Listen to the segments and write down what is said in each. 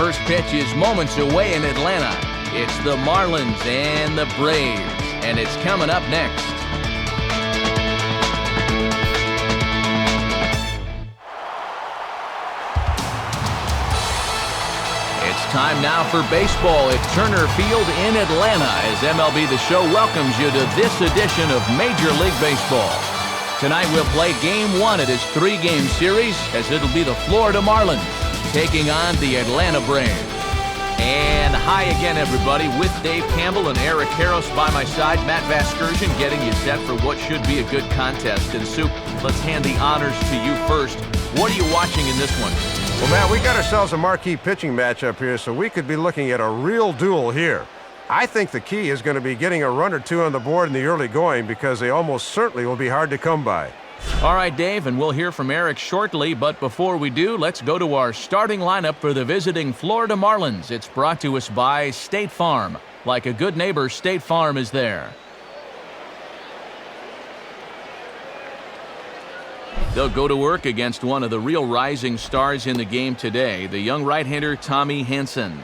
first pitch is moments away in Atlanta. It's the Marlins and the Braves, and it's coming up next. It's time now for baseball at Turner Field in Atlanta as MLB The Show welcomes you to this edition of Major League Baseball. Tonight we'll play Game 1 of this 3-game series as it'll be the Florida Marlins taking on the Atlanta Braves. And hi again, everybody, with Dave Campbell and Eric Harris by my side. Matt Vasgersian getting you set for what should be a good contest. And Soup, let's hand the honors to you first. What are you watching in this one? Well, Matt, we got ourselves a marquee pitching matchup here, so we could be looking at a real duel here. I think the key is going to be getting a run or two on the board in the early going because they almost certainly will be hard to come by. All right, Dave, and we'll hear from Eric shortly, but before we do, let's go to our starting lineup for the visiting Florida Marlins. It's brought to us by State Farm. Like a good neighbor, State Farm is there. They'll go to work against one of the real rising stars in the game today, the young right-hander Tommy Hanson.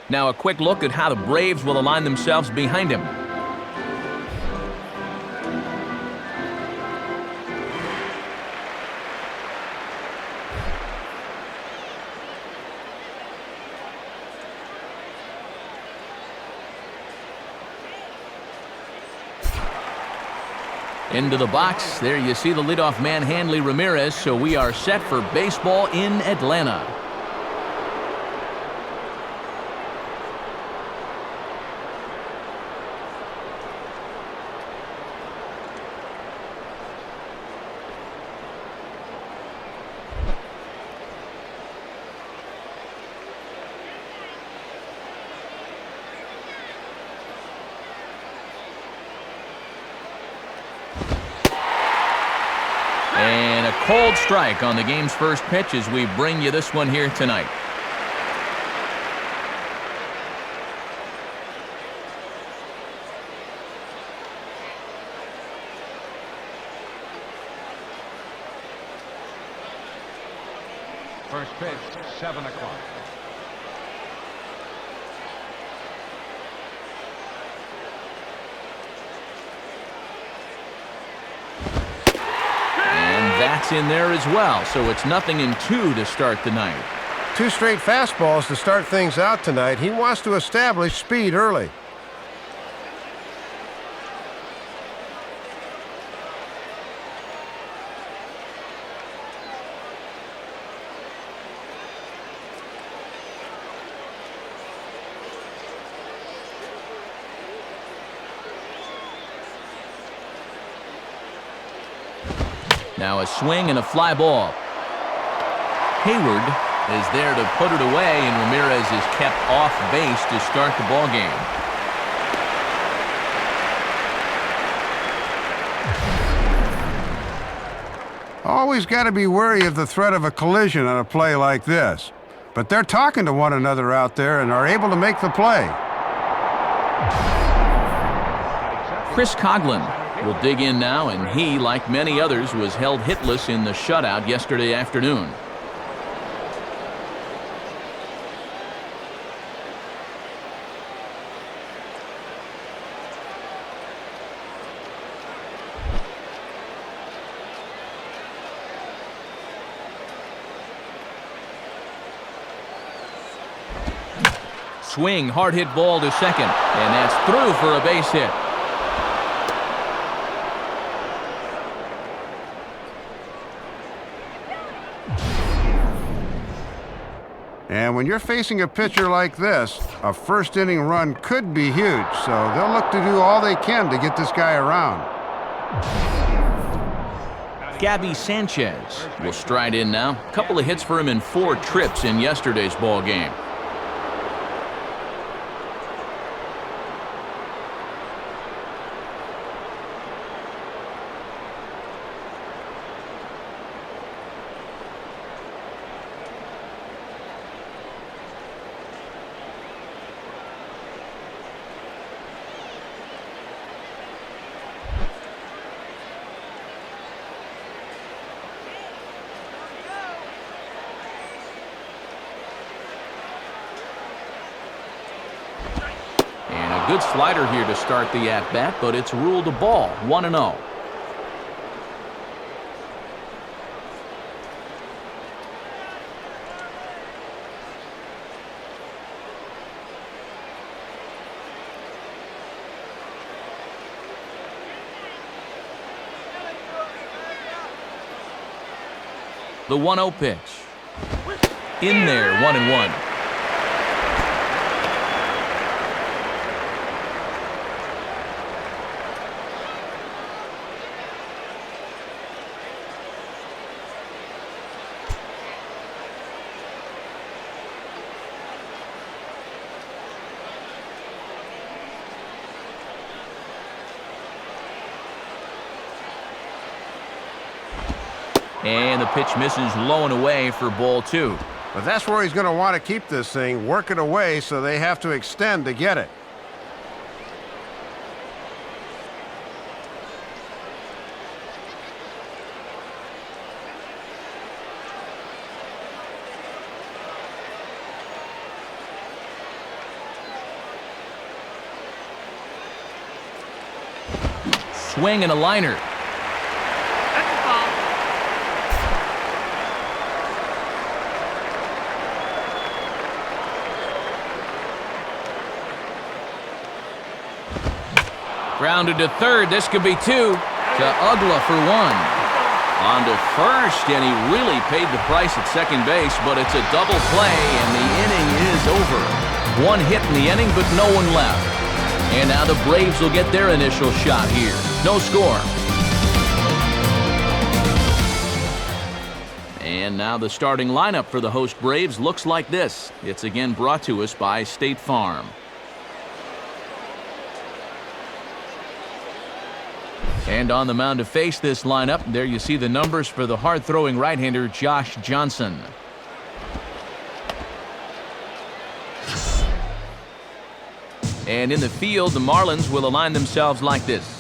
Now a quick look at how the Braves will align themselves behind him. Into the box. There you see the leadoff man, Hanley Ramirez, so we are set for baseball in Atlanta. And a cold strike on the game's first pitch as we bring you this one here tonight. First pitch, 7 o'clock. That's in there as well, so it's 0-2 to start the night. 2 straight fastballs to start things out tonight. He wants to establish speed early. Now a swing and a fly ball. Hayward is there to put it away, and Ramirez is kept off base to start the ball game. Always got to be wary of the threat of a collision on a play like this. But they're talking to one another out there and are able to make the play. Chris Coughlin will dig in now, and he, like many others, was held hitless in the shutout yesterday afternoon. Swing, hard hit ball to second, and that's through for a base hit. And when you're facing a pitcher like this, a first-inning run could be huge, so they'll look to do all they can to get this guy around. Gabby Sanchez will stride in now. A couple of hits for him in 4 trips in yesterday's ball game. Good slider here to start the at-bat, but it's ruled a ball, 1-0. The 1-0 pitch. In there, 1-1. And the pitch misses low and away for ball 2. But that's where he's going to want to keep this thing, work it away, so they have to extend to get it. Swing and a liner. Grounded to third. This could be 2. To Ugla for 1. On to first, and he really paid the price at second base, but it's a double play, and the inning is over. 1 hit in the inning, but no one left. And now the Braves will get their initial shot here. No score. And now the starting lineup for the host Braves looks like this. It's again brought to us by State Farm. And on the mound to face this lineup, there you see the numbers for the hard-throwing right-hander Josh Johnson. And in the field, the Marlins will align themselves like this.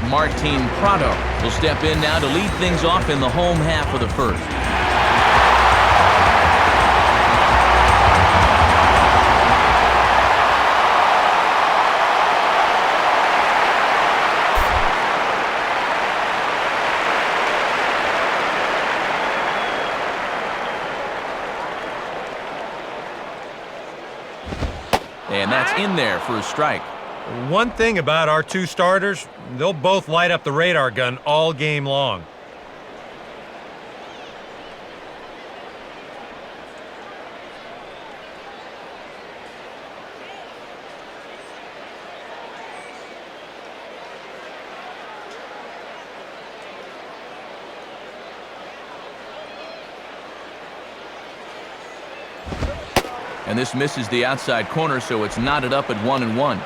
Martin Prado will step in now to lead things off in the home half of the first. And that's in there for a strike. One thing about our 2 starters, they'll both light up the radar gun all game long. And this misses the outside corner, so it's knotted up at 1-1.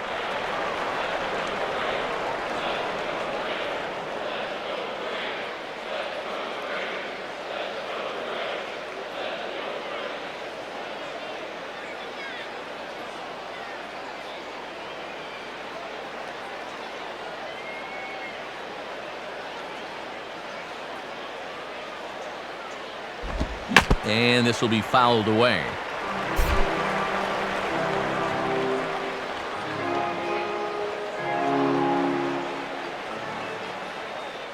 And this will be fouled away.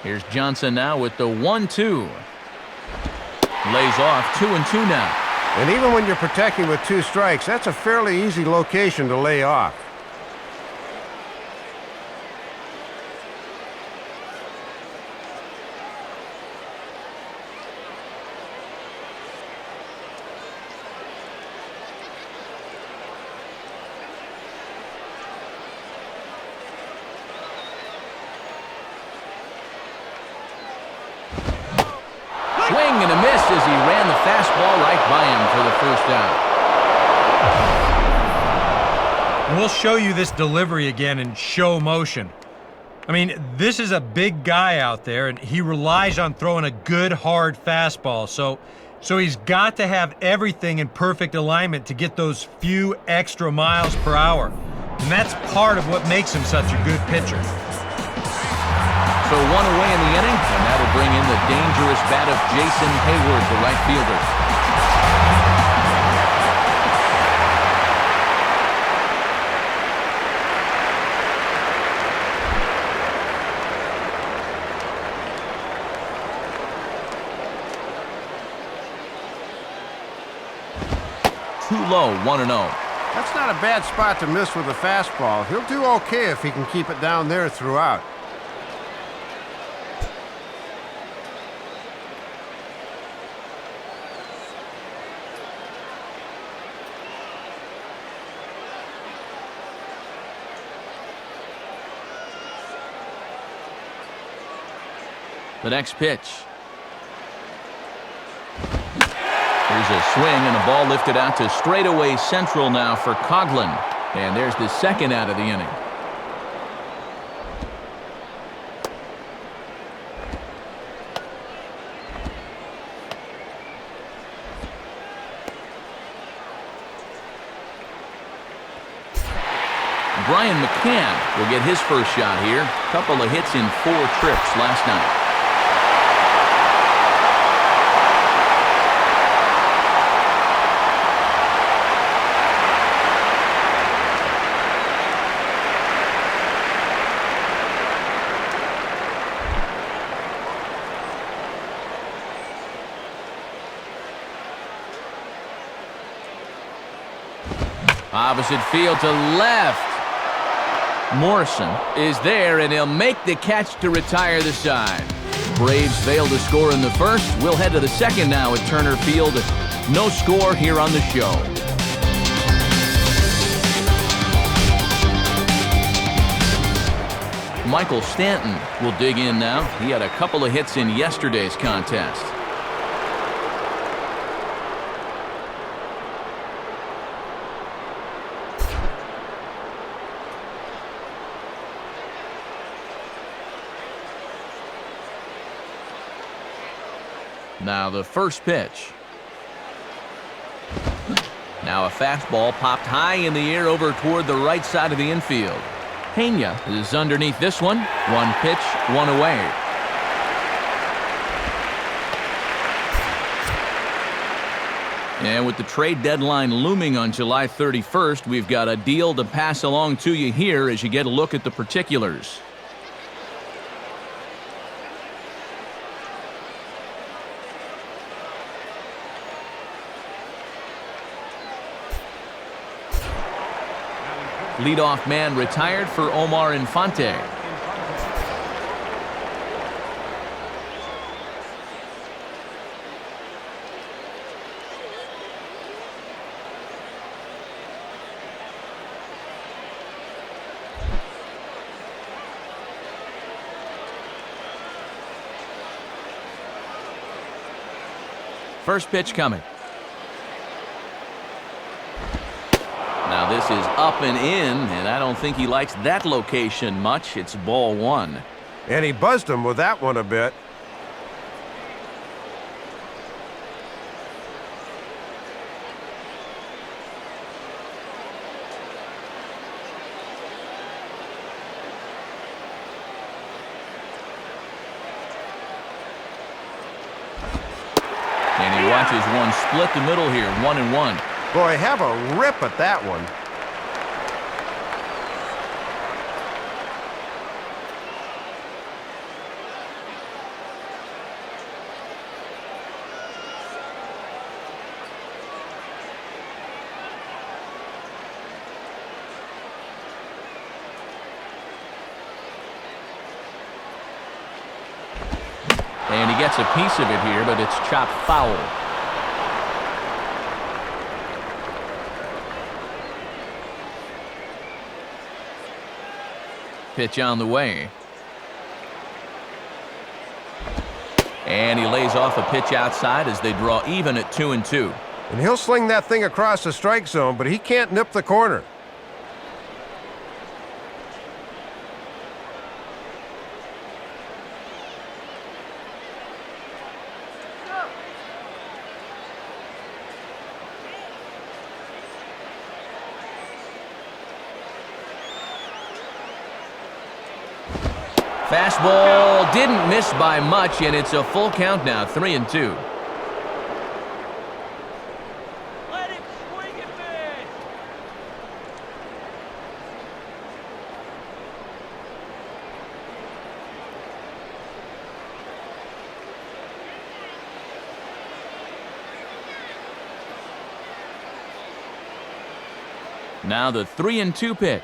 Here's Johnson now with the 1-2. Lays off 2-2 now. And even when you're protecting with 2 strikes, that's a fairly easy location to lay off. Swing and a miss as he ran the fastball right by him for the first out. We'll show you this delivery again in show motion. I mean, this is a big guy out there, and he relies on throwing a good, hard fastball. So he's got to have everything in perfect alignment to get those few extra miles per hour. And that's part of what makes him such a good pitcher. So one away in the inning, and that'll bring in the dangerous bat of Jason Hayward, the right fielder. Too low, 1-0. That's not a bad spot to miss with a fastball. He'll do okay if he can keep it down there throughout. The next pitch. Here's a swing and a ball lifted out to straightaway central now for Coughlin. And there's the second out of the inning. Brian McCann will get his first shot here. Couple of hits in 4 trips last night. Opposite field to left. Morrison is there, and he'll make the catch to retire the side. Braves fail to score in the first. We'll head to the second now at Turner Field. No score here on the show. Michael Stanton will dig in now. He had a couple of hits in yesterday's contest. Now the first pitch. Now a fastball popped high in the air over toward the right side of the infield. Pena is underneath this one. 1 pitch, 1 away. And with the trade deadline looming on July 31st, we've got a deal to pass along to you here as you get a look at the particulars. Leadoff man retired for Omar Infante. First pitch coming. Now this is up and in, and I don't think he likes that location much. It's ball 1. And he buzzed him with that one a bit. And he watches one split the middle here, 1-1. Boy, have a rip at that one. And he gets a piece of it here, but it's chopped foul. Pitch on the way. And he lays off a pitch outside as they draw even at 2-2. And he'll sling that thing across the strike zone, but he can't nip the corner. Fastball didn't miss by much, and it's a full count now, 3-2. Let him swing it, man. Now the 3-2 pitch.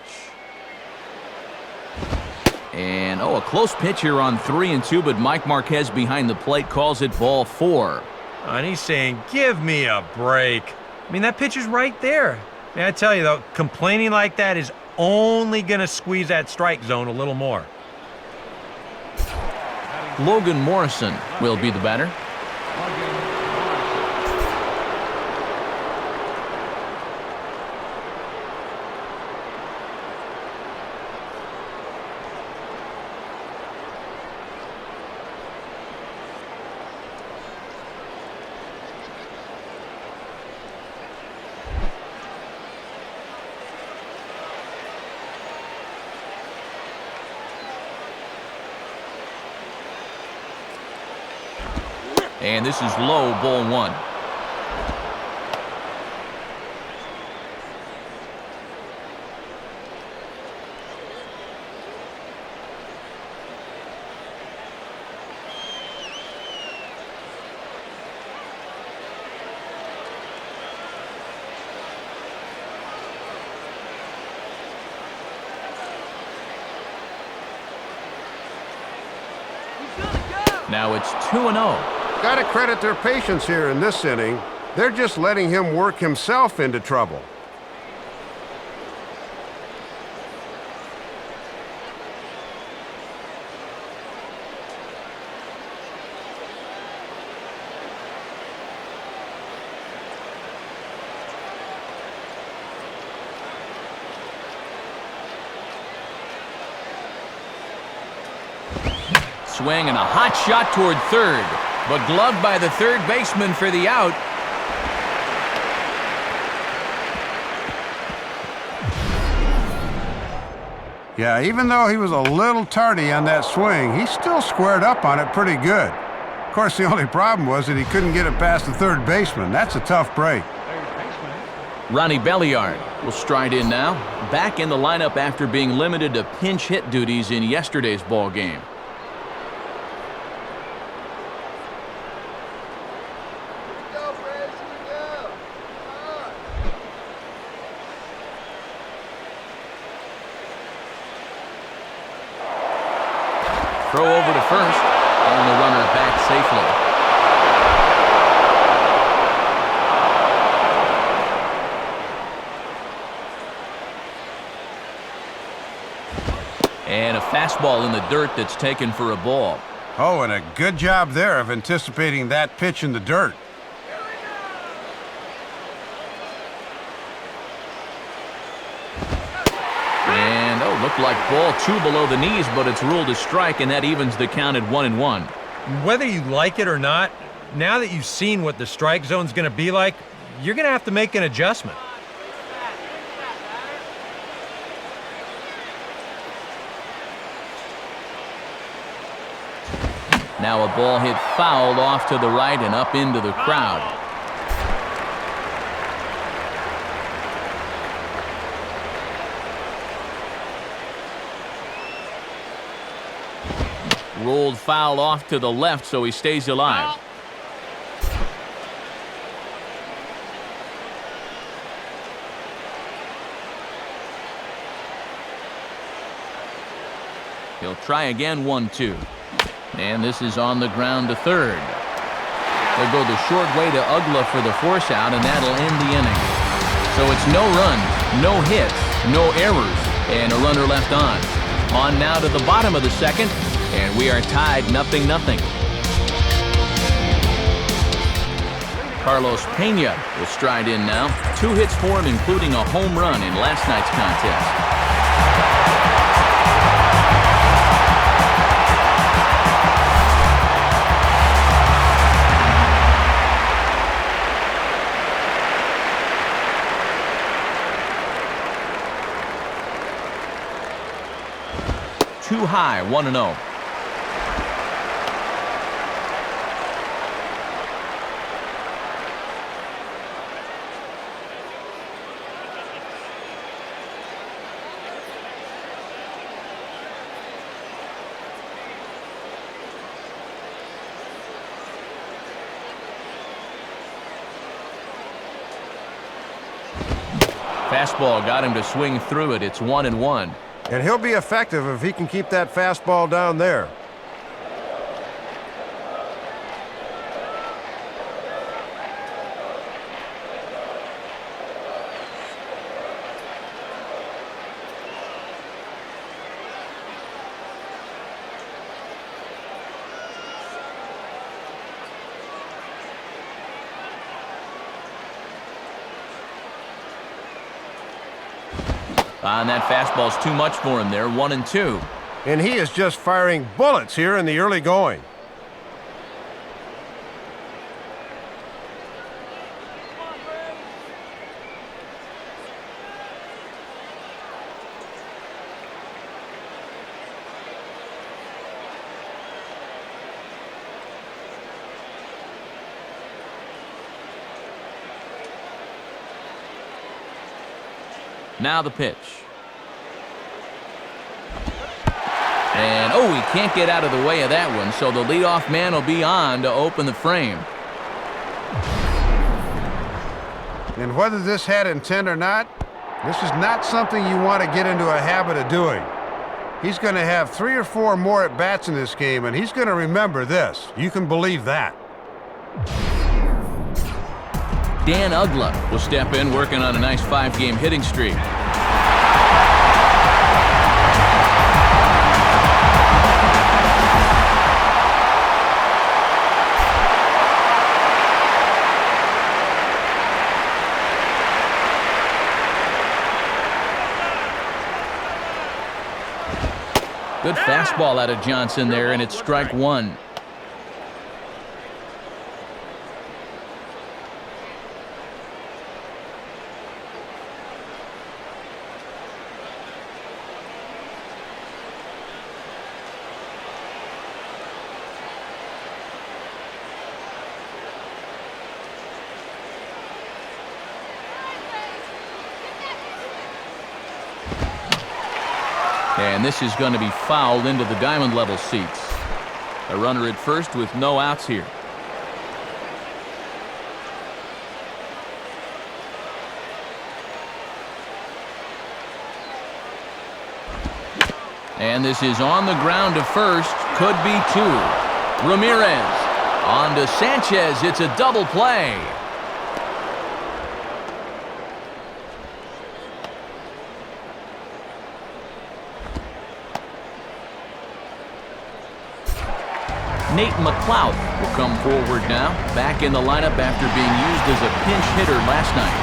And, a close pitch here on 3-2, but Mike Marquez behind the plate calls it ball 4. And he's saying, give me a break. I mean, that pitch is right there. And I tell you, though, complaining like that is only going to squeeze that strike zone a little more. Logan Morrison will be the batter. And this is low, ball 1. Now it's 2-0. Got to credit their patience here in this inning. They're just letting him work himself into trouble. Swing and a hot shot toward third, but gloved by the third baseman for the out. Yeah, even though he was a little tardy on that swing, he still squared up on it pretty good. Of course, the only problem was that he couldn't get it past the third baseman. That's a tough break. Ronnie Belliard will stride in now, back in the lineup after being limited to pinch hit duties in yesterday's ball game. Throw over to first, and the runner back safely. And a fastball in the dirt that's taken for a ball. Oh, and a good job there of anticipating that pitch in the dirt. Looked like ball 2 below the knees, but it's ruled a strike, and that evens the count at 1-1. Whether you like it or not, now that you've seen what the strike zone's going to be like, you're going to have to make an adjustment. Now a ball hit foul off to the right and up into the crowd. Rolled foul off to the left, so he stays alive. He'll try again, 1-2. And this is on the ground to third. They'll go the short way to Ugla for the force out, and that'll end the inning. So it's no runs, no hits, no errors, and a runner left on. On now to the bottom of the second. And we are tied 0-0. Carlos Pena will stride in now. 2 hits for him, including a home run in last night's contest. Too high, 1-0. Fastball got him to swing through it. It's 1-1. And he'll be effective if he can keep that fastball down there. And that fastball's too much for him there, 1-2. And he is just firing bullets here in the early going. Now the pitch. And, oh, he can't get out of the way of that one, so the leadoff man will be on to open the frame. And whether this had intent or not, this is not something you want to get into a habit of doing. He's going to have 3 or 4 more at-bats in this game, and he's going to remember this. You can believe that. Dan Ugla will step in, working on a nice 5-game hitting streak. Good fastball out of Johnson there, and it's strike 1. And this is going to be fouled into the diamond level seats. A runner at first with no outs here. And this is on the ground to first. Could be 2. Ramirez on to Sanchez. It's a double play. Nate McLeod will come forward now, back in the lineup after being used as a pinch hitter last night.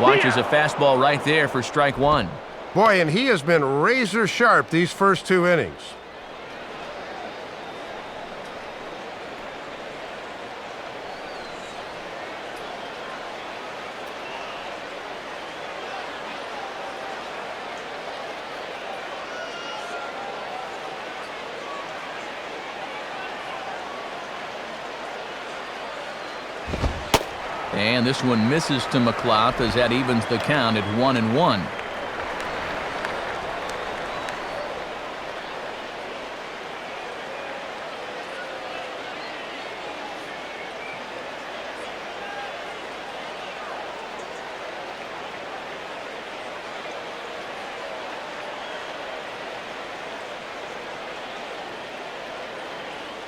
Watches a fastball right there for strike 1. Boy, and he has been razor sharp these first 2 innings. And this one misses to McLeod as that evens the count at 1-1.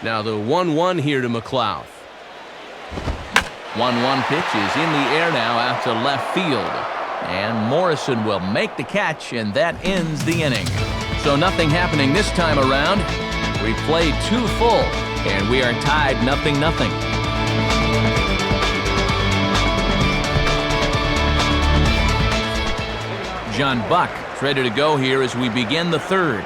Now the 1-1 here to McLeod. 1-1 pitch is in the air now out to left field. And Morrison will make the catch, and that ends the inning. So nothing happening this time around. We played 2 full, and we are tied 0-0. John Buck ready to go here as we begin the 3rd.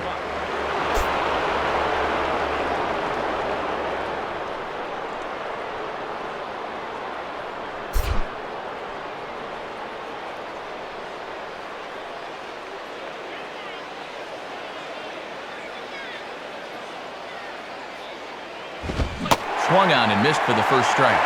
Swung on and missed for the first strike.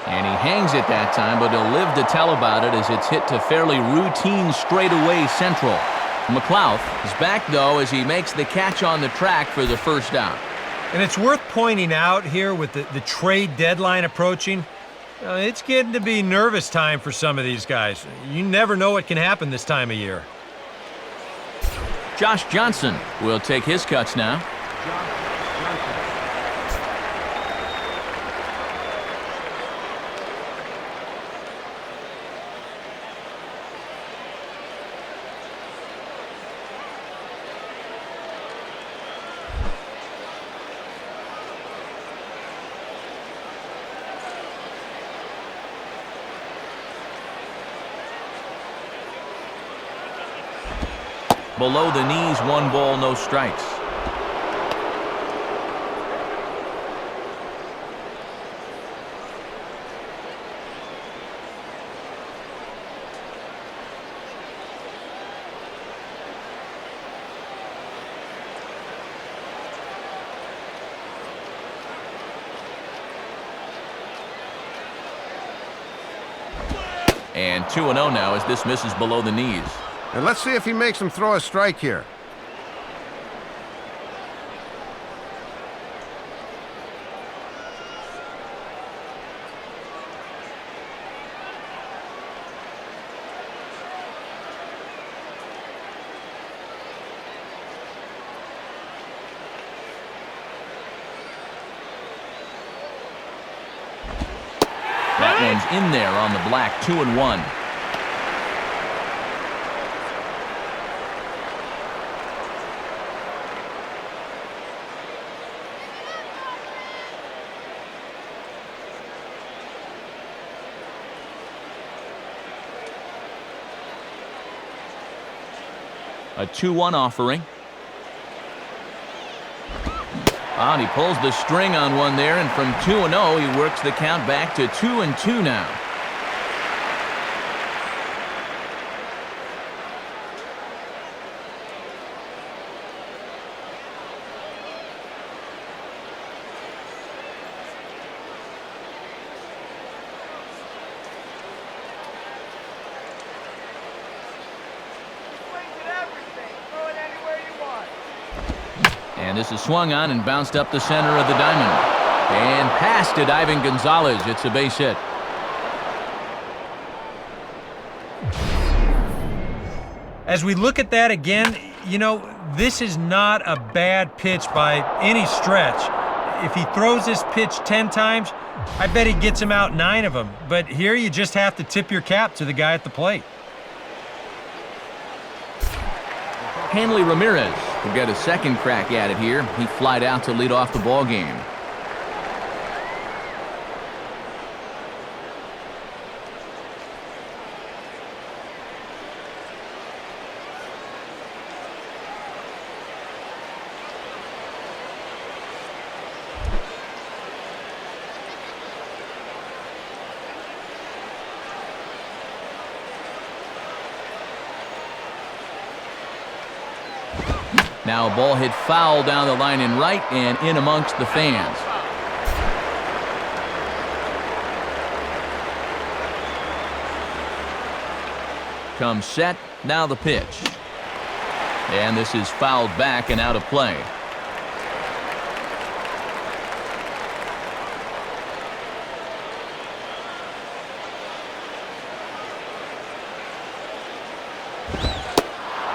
And he hangs it that time, but he'll live to tell about it as it's hit to fairly routine straightaway central. McLeod is back, though, as he makes the catch on the track for the first down. And it's worth pointing out here with the trade deadline approaching, it's getting to be nervous time for some of these guys. You never know what can happen this time of year. Josh Johnson will take his cuts now. Below the knees, 1 ball, no strikes. And 2-0 now as this misses below the knees. And let's see if he makes him throw a strike here. That one's in there on the black, 2-1. A 2-1 offering. And he pulls the string on one there, and from 2-0, he works the count back to 2-2 now. And this is swung on and bounced up the center of the diamond. And past to Ivan Gonzalez. It's a base hit. As we look at that again, you know, this is not a bad pitch by any stretch. If he throws this pitch 10 times, I bet he gets him out 9 of them. But here you just have to tip your cap to the guy at the plate. Hanley Ramirez will get a second crack at it here. He flied out to lead off the ball game. Now a ball hit foul down the line in right and in amongst the fans. Comes set, now the pitch. And this is fouled back and out of play.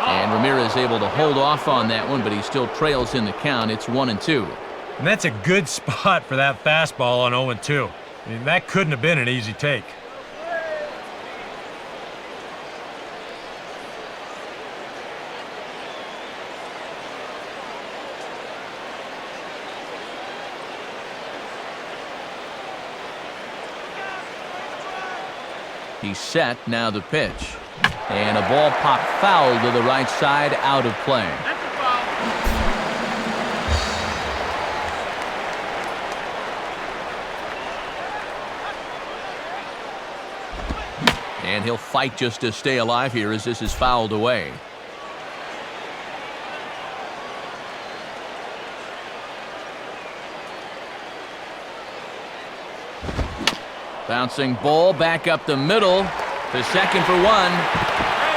And Ramirez able to hold off on that one, but he still trails in the count. It's 1-2. And that's a good spot for that fastball on 0-2. I mean, that couldn't have been an easy take. He's set, now the pitch. And a ball popped foul to the right side, out of play. That's a foul. And he'll fight just to stay alive here as this is fouled away. Bouncing ball back up the middle to second for one.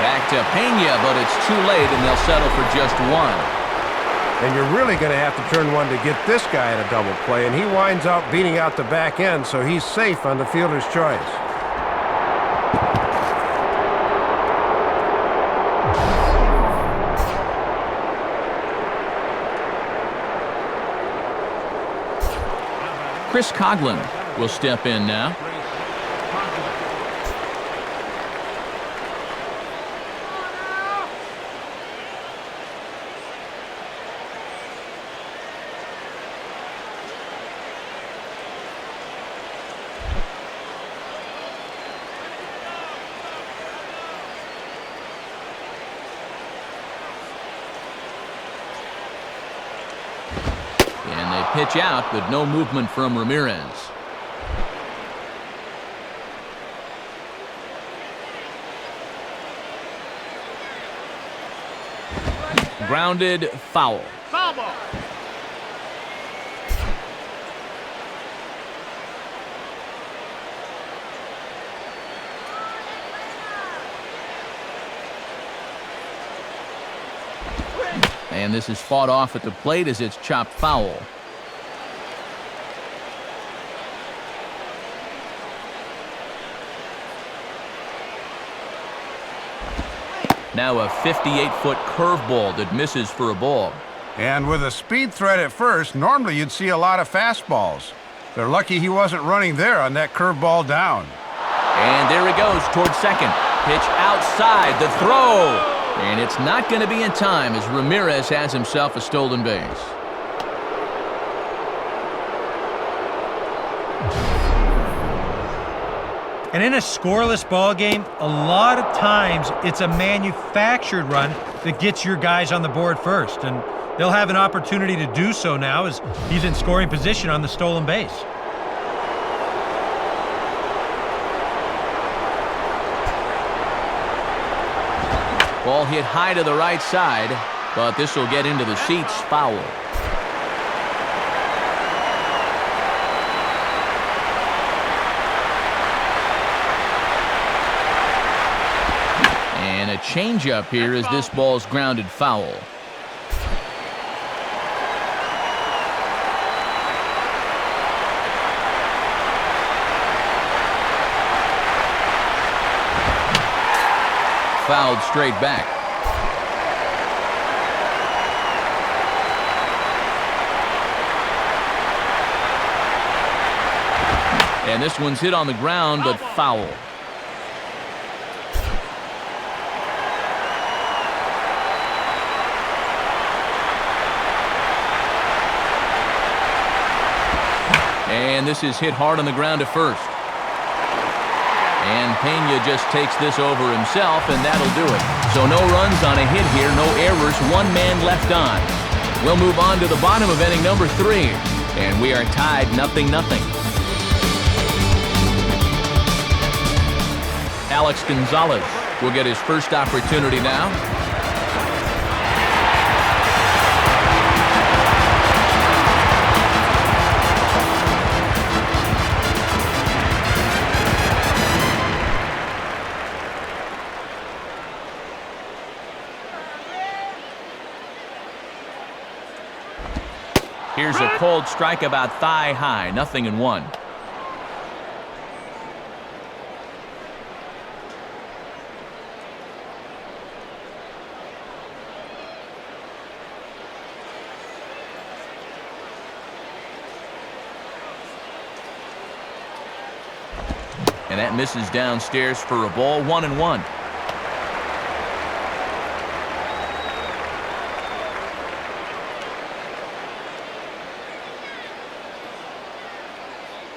Back to Pena, but it's too late, and they'll settle for just one. And you're really going to have to turn one to get this guy in a double play, and he winds up beating out the back end, so he's safe on the fielder's choice. Chris Coughlin will step in now. Pitch out, but no movement from Ramirez. Grounded, foul. Foul ball. And this is fought off at the plate as it's chopped foul. Now a 58-foot curveball that misses for a ball. And with a speed threat at first, normally you'd see a lot of fastballs. They're lucky he wasn't running there on that curveball down. And there he goes towards second. Pitch outside, the throw. And it's not going to be in time as Ramirez has himself a stolen base. And in a scoreless ball game, a lot of times it's a manufactured run that gets your guys on the board first. And they'll have an opportunity to do so now as he's in scoring position on the stolen base. Ball hit high to the right side, but this will get into the seats, foul. And a changeup here as this ball's grounded foul. Fouled straight back. And this one's hit on the ground, but foul. And this is hit hard on the ground to first. And Pena just takes this over himself, and that'll do it. So no runs on a hit here, no errors, one man left on. We'll move on to the bottom of inning number 3, and we are tied 0-0. Alex Gonzalez will get his first opportunity now. Here's a cold strike about thigh high, 0-1. And that misses downstairs for a ball, 1-1.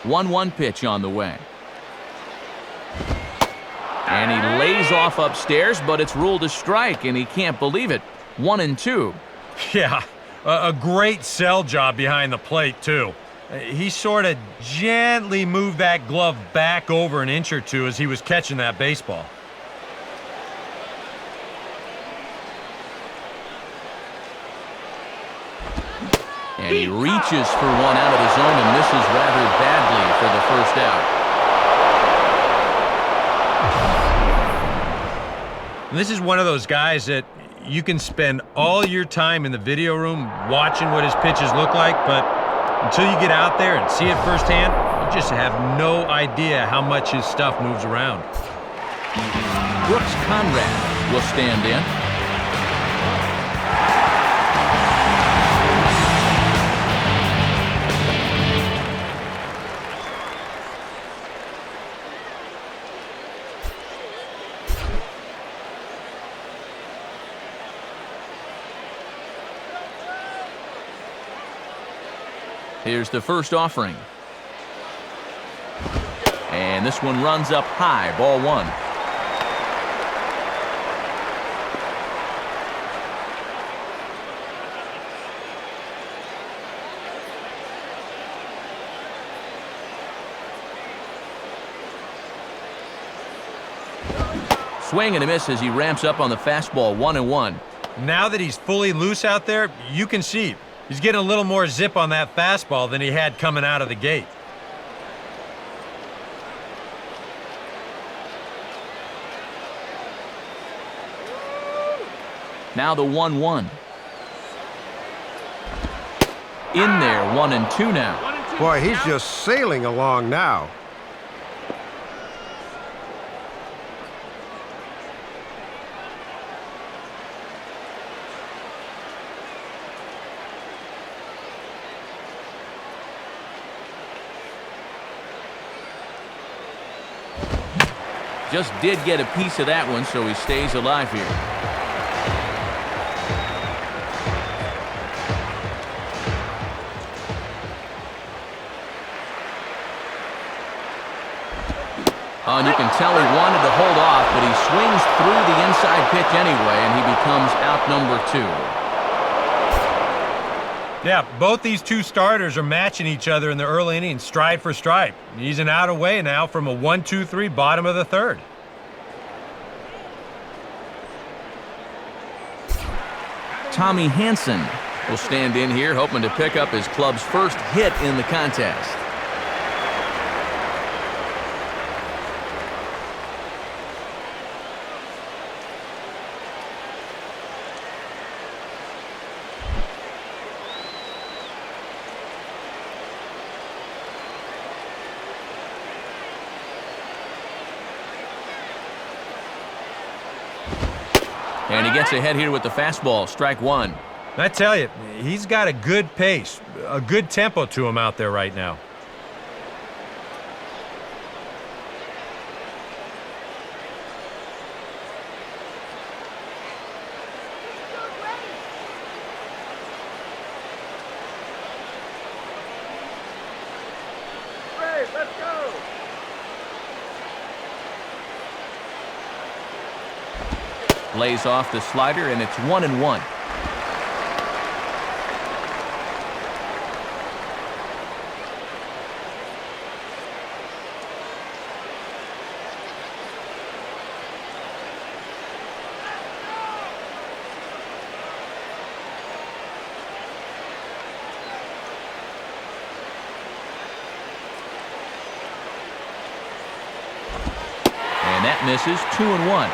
One pitch on the way. And he lays off upstairs, but it's ruled a strike, and he can't believe it. 1-2. Yeah, a great sell job behind the plate, too. He sort of gently moved that glove back over an inch or two as he was catching that baseball. And he reaches for one out of the zone and misses rather badly for the first out. And this is one of those guys that you can spend all your time in the video room watching what his pitches look like, but until you get out there and see it firsthand, you just have no idea how much his stuff moves around. Brooks Conrad will stand in. Here's the first offering. And this one runs up high, ball one. Swing and a miss as he ramps up on the fastball, 1-1. Now that he's fully loose out there, you can see he's getting a little more zip on that fastball than he had coming out of the gate. Now the 1-1. In there, 1-2 now. Boy, he's just sailing along now. Just did get a piece of that one, so he stays alive here. Oh, and you can tell he wanted to hold off, but he swings through the inside pitch anyway, and he becomes out number 2. Yeah, both these two starters are matching each other in the early innings, stride for stride. He's an out away now from a 1-2-3 bottom of the third. Tommy Hanson will stand in here, hoping to pick up his club's first hit in the contest. And he gets ahead here with the fastball, strike one. I tell you, he's got a good pace, a good tempo to him out there right now. Let's go! Lays off the slider, and it's 1-1. And that misses, 2-1.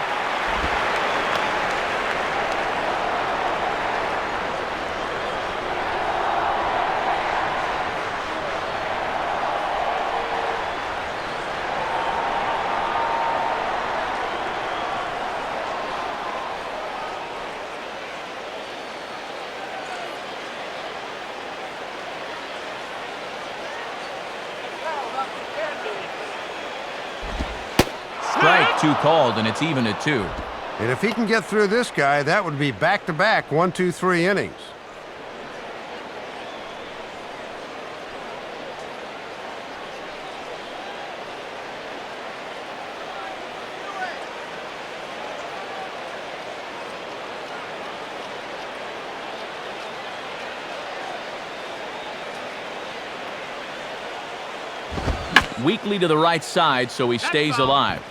Strike two called, and it's even at 2. And if he can get through this guy, that would be back-to-back 1-2-3 innings. Weakly to the right side, so he stays alive.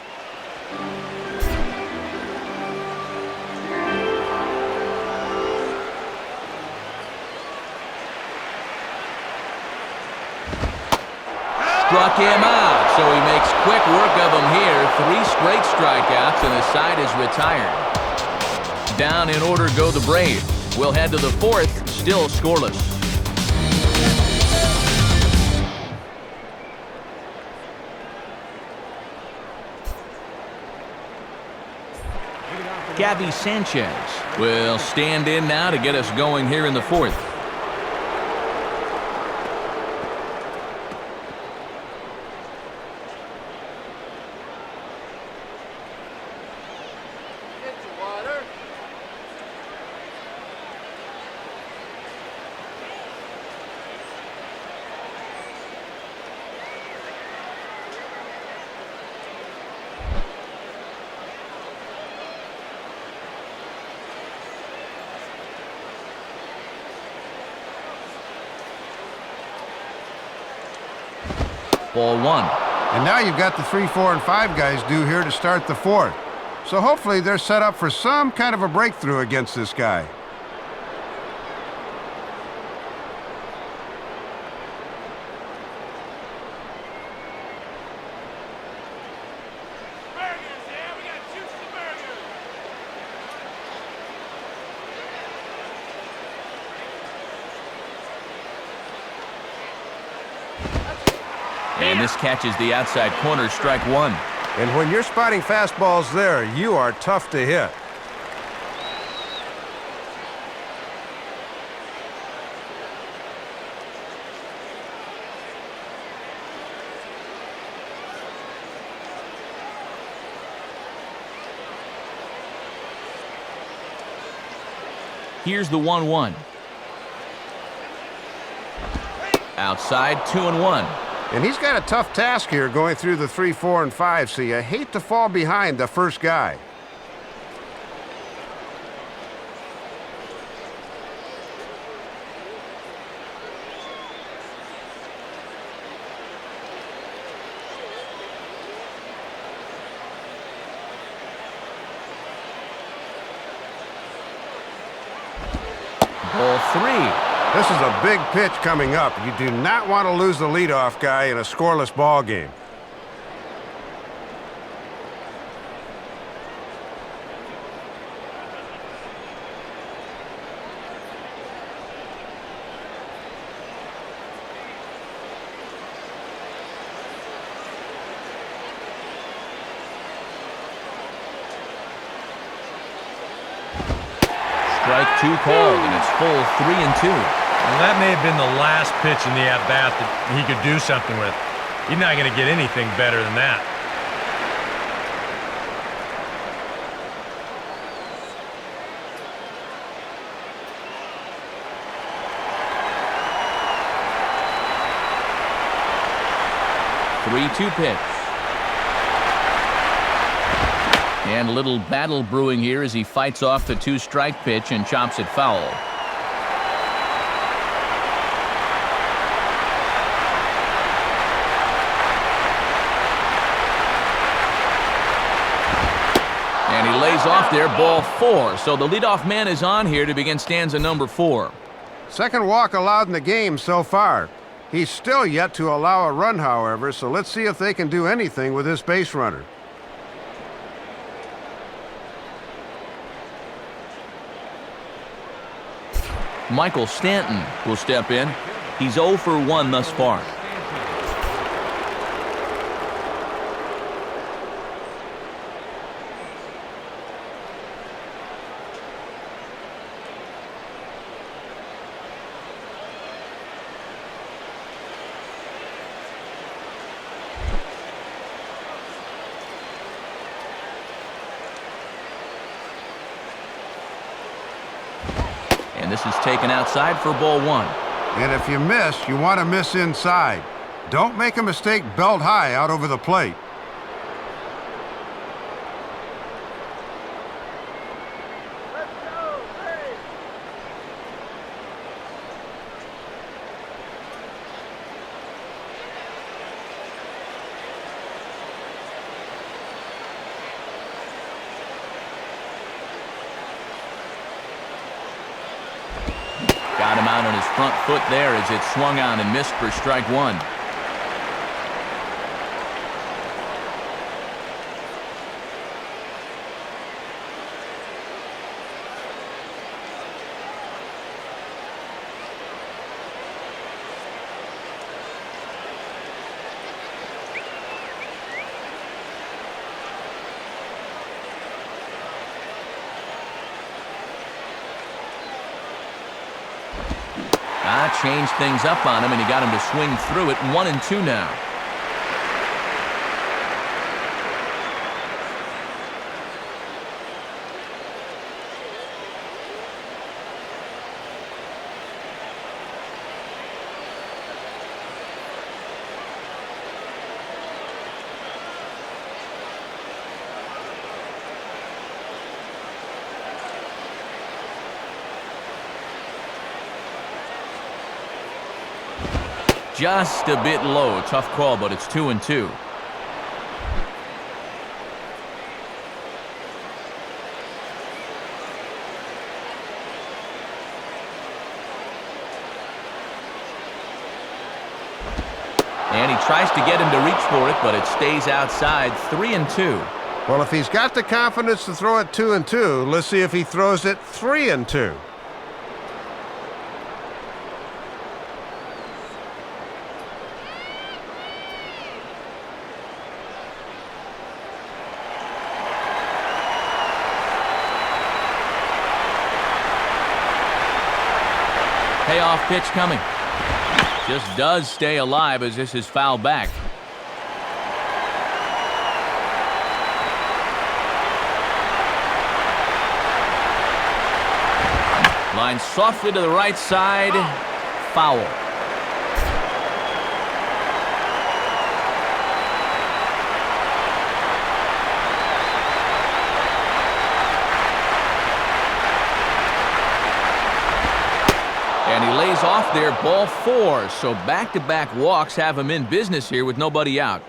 Struck him out, so he makes quick work of him here. 3 straight strikeouts, and the side is retired. Down in order go the Braves. We'll head to the 4th, still scoreless. Gabby Sanchez will stand in now to get us going here in the 4th. Ball 1. And now you've got the 3, 4, and 5 guys due here to start the 4th. So hopefully they're set up for some kind of a breakthrough against this guy. And this catches the outside corner, strike 1. And when you're spotting fastballs there, you are tough to hit. Here's the 1-1. Outside, 2-1. And he's got a tough task here going through the 3, 4, and 5, so you hate to fall behind the first guy. Ball 3. This is a big pitch coming up. You do not want to lose the leadoff guy in a scoreless ball game. Strike 2 called, and it's full 3-2. Well, that may have been the last pitch in the at-bat that he could do something with. You're not going to get anything better than that. Three-two pitch. And a little battle brewing here as he fights off the 2-strike pitch and chops it foul. And he lays off there, ball 4. So the leadoff man is on here to begin stanza number 4. Second walk allowed in the game so far. He's still yet to allow a run, however, so let's see if they can do anything with this base runner. Michael Stanton will step in. He's 0 for 1 thus far. And this is taken outside for ball 1. And if you miss, you want to miss inside. Don't make a mistake belt high out over the plate. out on his front foot there as it swung on and missed for strike one. Changed things up on him, and he got him to swing through it. 1-2 now. Just a bit low. Tough call, but it's 2-2. And he tries to get him to reach for it, but it stays outside. 3-2. Well, if he's got the confidence to throw it 2-2, let's see if he throws it 3-2. Payoff pitch coming. Just does stay alive as this is fouled back. Line softly to the right side. Foul. And he lays off there, ball 4. So back-to-back walks have him in business here with nobody out.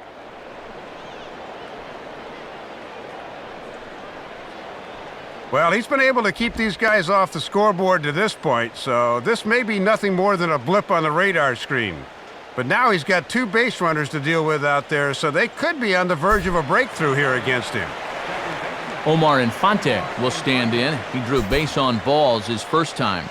Well, he's been able to keep these guys off the scoreboard to this point, so this may be nothing more than a blip on the radar screen. But now he's got 2 base runners to deal with out there, so they could be on the verge of a breakthrough here against him. Omar Infante will stand in. He drew base on balls his first time.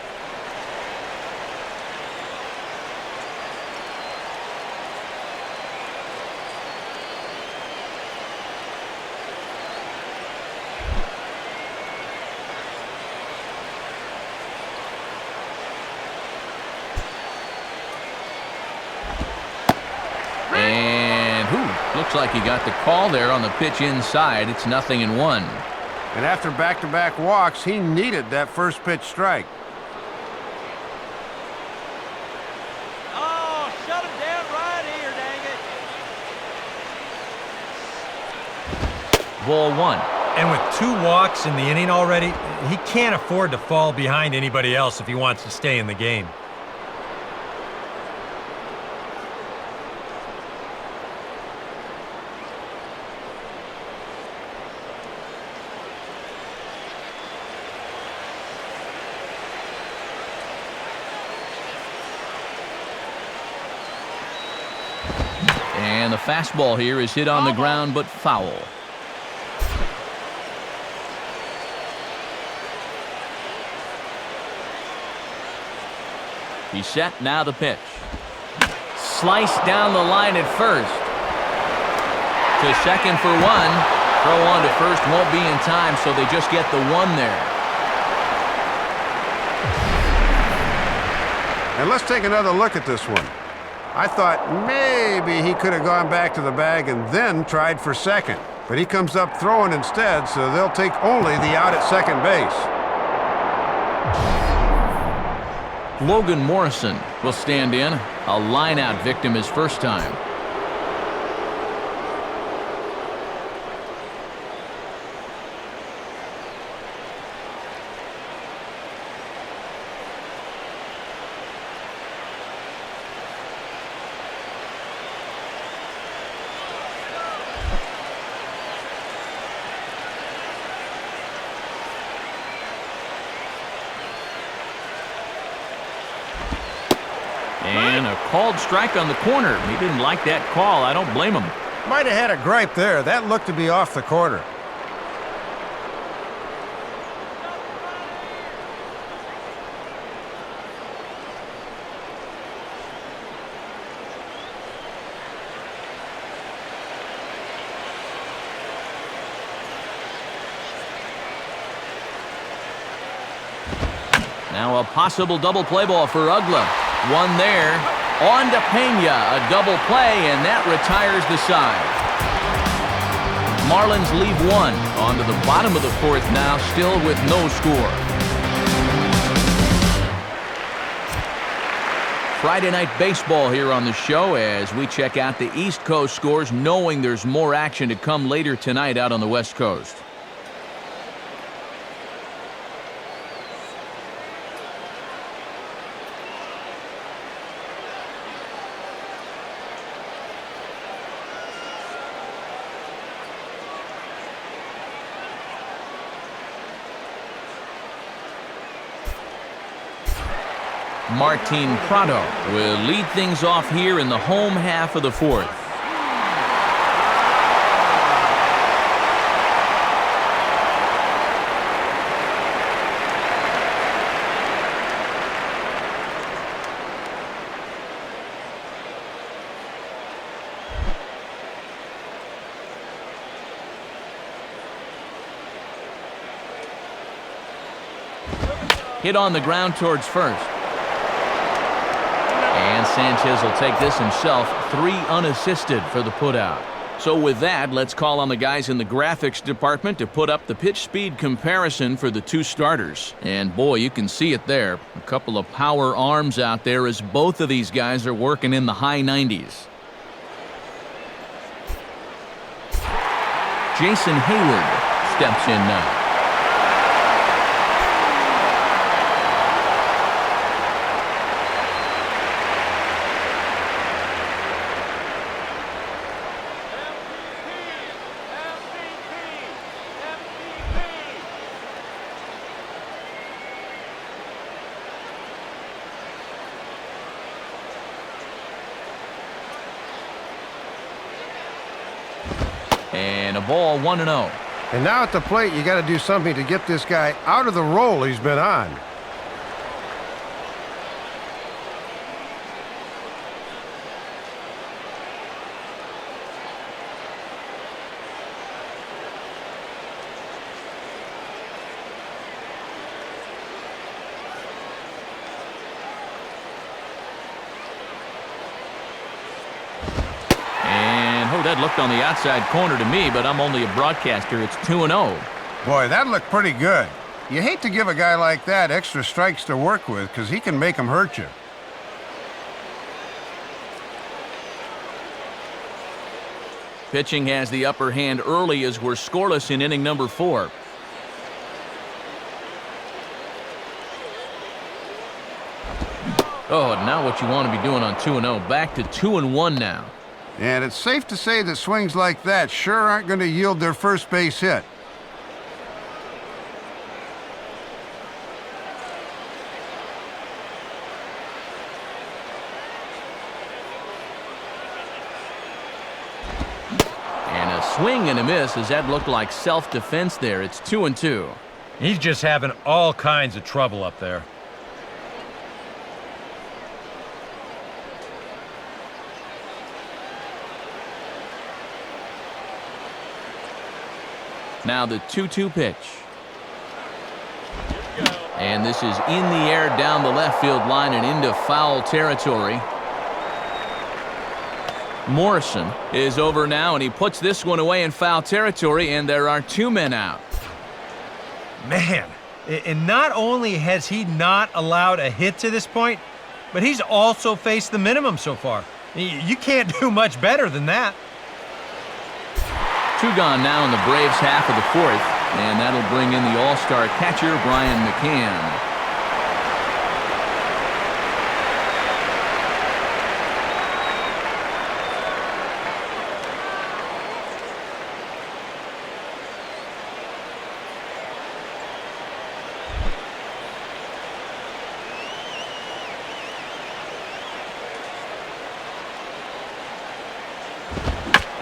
Looks like he got the call there on the pitch inside. It's 0-1. And after back-to-back walks, he needed that first pitch strike. Oh, shut him down right here, dang it. Ball 1. And with 2 walks in the inning already, he can't afford to fall behind anybody else if he wants to stay in the game. And the fastball here is hit on the ground, but foul. He's set, now the pitch. Sliced down the line at first. To second for 1. Throw on to first won't be in time, so they just get the 1 there. And let's take another look at this one. I thought maybe he could have gone back to the bag and then tried for second. But he comes up throwing instead, so they'll take only the out at second base. Logan Morrison will stand in. A line-out victim his first time. And a called strike on the corner. He didn't like that call. I don't blame him. Might have had a gripe there. That looked to be off the corner. Now a possible double play ball for Ugla. One there. On to Pena. A double play, and that retires the side. Marlins leave one. On to the bottom of the fourth now, still with no score. Friday night baseball here on the show as we check out the East Coast scores, knowing there's more action to come later tonight out on the West Coast. Martin Prado will lead things off here in the home half of the fourth. Hit on the ground towards first. And Sanchez will take this himself, 3 unassisted for the putout. So with that, let's call on the guys in the graphics department to put up the pitch speed comparison for the two starters. And boy, you can see it there. A couple of power arms out there as both of these guys are working in the high 90s. Jason Hayward steps in now. And a ball 1-0. And now at the plate, you got to do something to get this guy out of the role he's been on. That looked on the outside corner to me, but I'm only a broadcaster. It's 2-0. Boy, that looked pretty good. You hate to give a guy like that extra strikes to work with because he can make them hurt you. Pitching has the upper hand early as we're scoreless in inning number 4. Oh, and now what you want to be doing on 2-0. Back to 2-1 now. And it's safe to say that swings like that sure aren't going to yield their first base hit. And a swing and a miss as that looked like self-defense there. It's 2-2. He's just having all kinds of trouble up there. Now the 2-2 pitch. And this is in the air down the left field line and into foul territory. Morrison is over now, and he puts this one away in foul territory, and there are 2 men out. Man, and not only has he not allowed a hit to this point, but he's also faced the minimum so far. You can't do much better than that. 2 gone now in the Braves half of the fourth, and that'll bring in the all-star catcher, Brian McCann.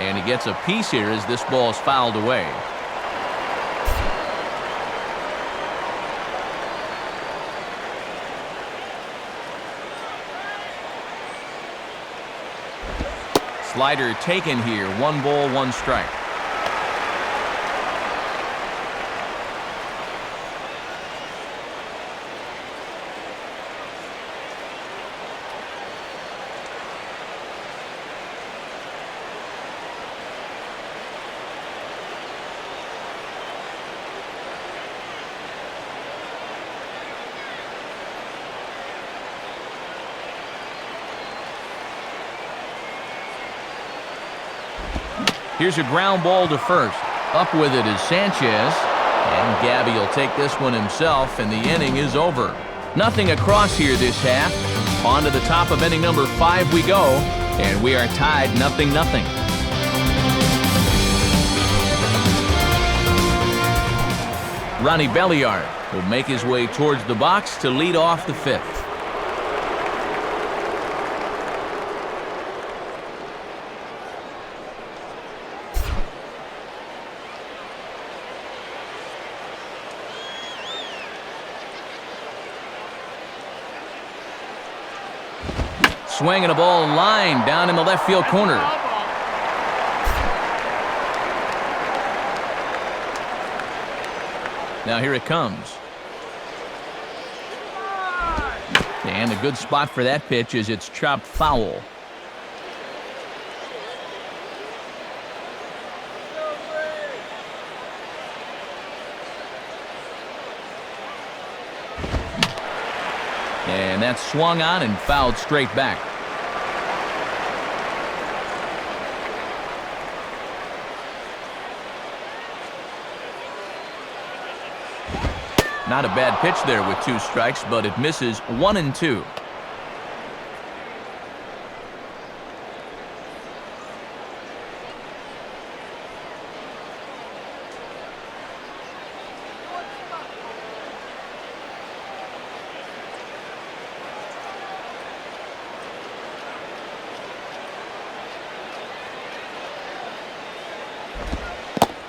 And he gets a piece here as this ball is fouled away. Slider taken here. 1 ball, 1 strike. Here's a ground ball to first. Up with it is Sanchez. And Gabby will take this one himself, and the inning is over. Nothing across here this half. On to the top of inning number 5 we go, and we are tied 0-0. Ronnie Belliard will make his way towards the box to lead off the 5th. Swinging a ball line down in the left field corner. Now here it comes. And a good spot for that pitch as it's chopped foul. And that's swung on and fouled straight back. Not a bad pitch there with 2 strikes, but it misses 1-2.